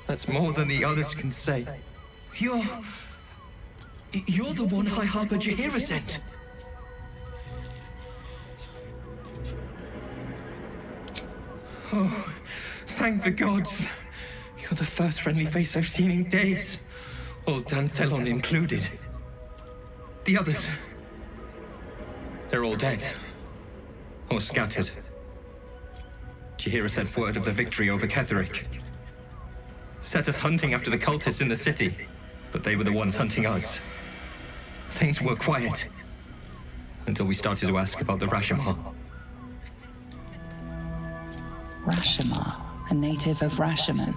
That's more than the others can say. You're the one High Harper Jaheira sent. Oh, thank the gods. You're the first friendly face I've seen in days. Old Danthelon included. The others, they're all dead. Or scattered. Jaheira sent word of the victory over Ketheric. Set us hunting after the cultists in the city, but they were the ones hunting us. Things were quiet, until we started to ask about the Rashomar. Rashomar, a native of Rashomon,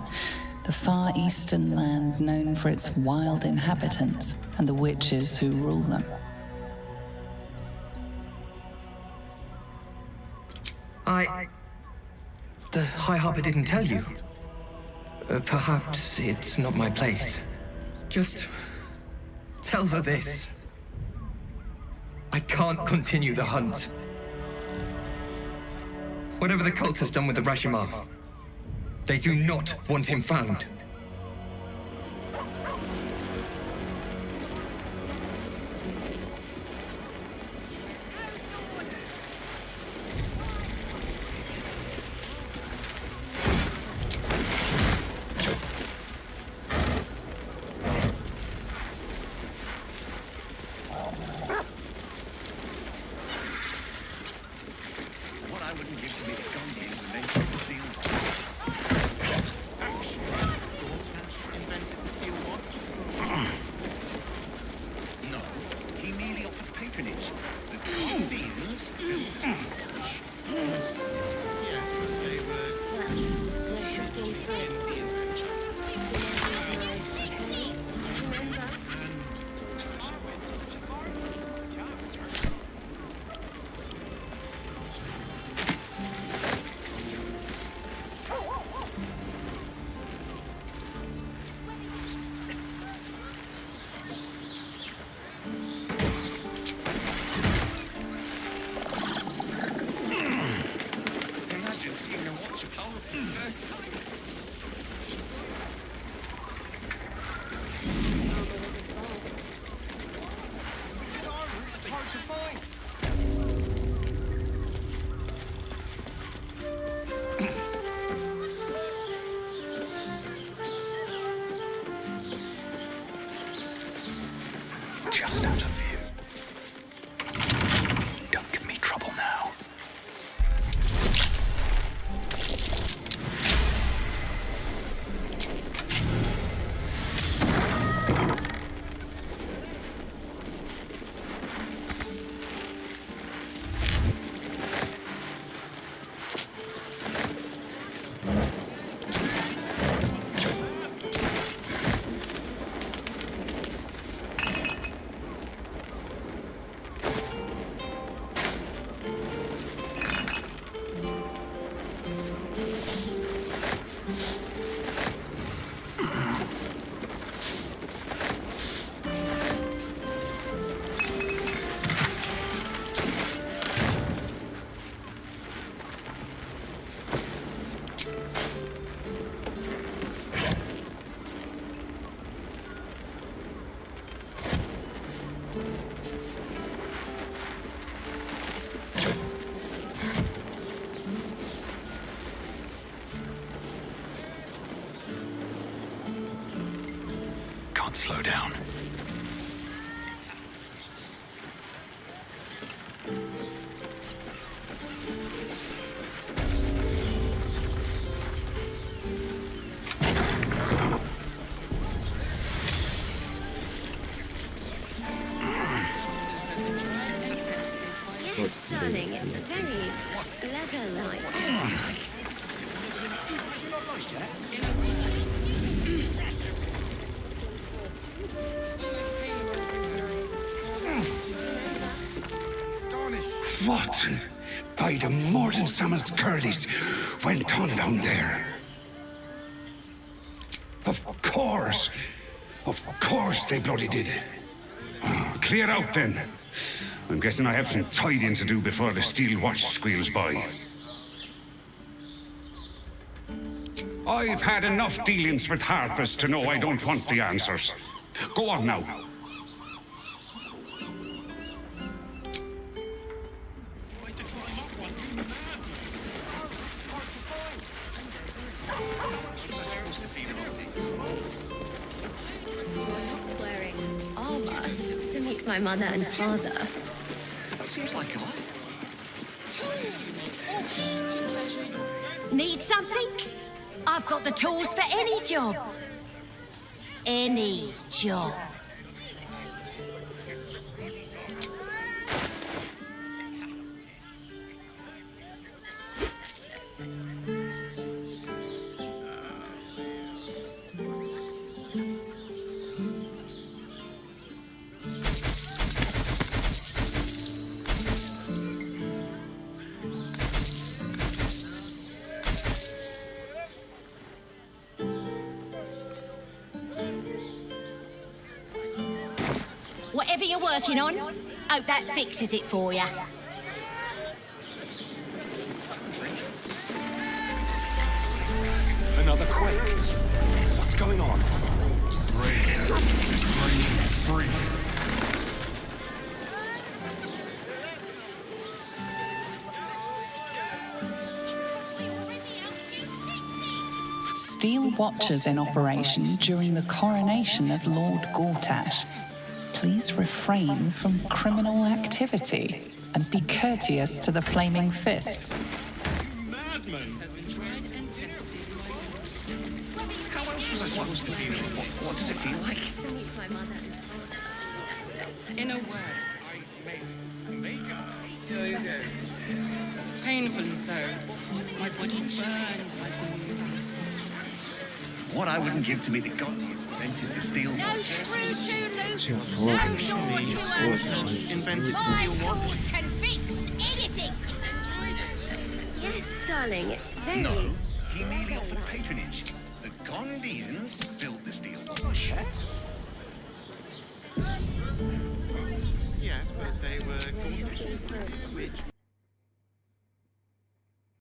the far eastern land known for its wild inhabitants and the witches who rule them. The High Harper didn't tell you. Perhaps it's not my place. Just tell her this. I can't continue the hunt. Whatever the cult has done with the Rashomar, they do not want him found. Just out of view. Don't give me trouble now. Slow down. darling, it's very leather-like. What, by the Morden Summers Curlies, went on down there? Of course they bloody did. Oh, clear out then. I'm guessing I have some tidying to do before the steel watch squeals by. I've had enough dealings with Harpers to know I don't want the answers. Go on now. To meet my mother and father. Seems like a lot. Need something? I've got the tools for any job. Any job. Whatever you're working on, hope that fixes it for you. Another quake. What's going on? It's breaking free. Steel watchers in operation during the coronation of Lord Gortash. Please refrain from criminal activity and be courteous to the flaming fists. Madman! How else was I supposed to see them? What does it feel like? To meet my mother. In a word, painfully so. My body burned like the moon. What I wouldn't give to meet the god who invented the steel No watch. screw too loose, no Invented door too open. My tools can fix anything. Yes, darling, it's very... No, he merely offered patronage. The Gondians built the steel watch. Yes, but they were gorgeous. Which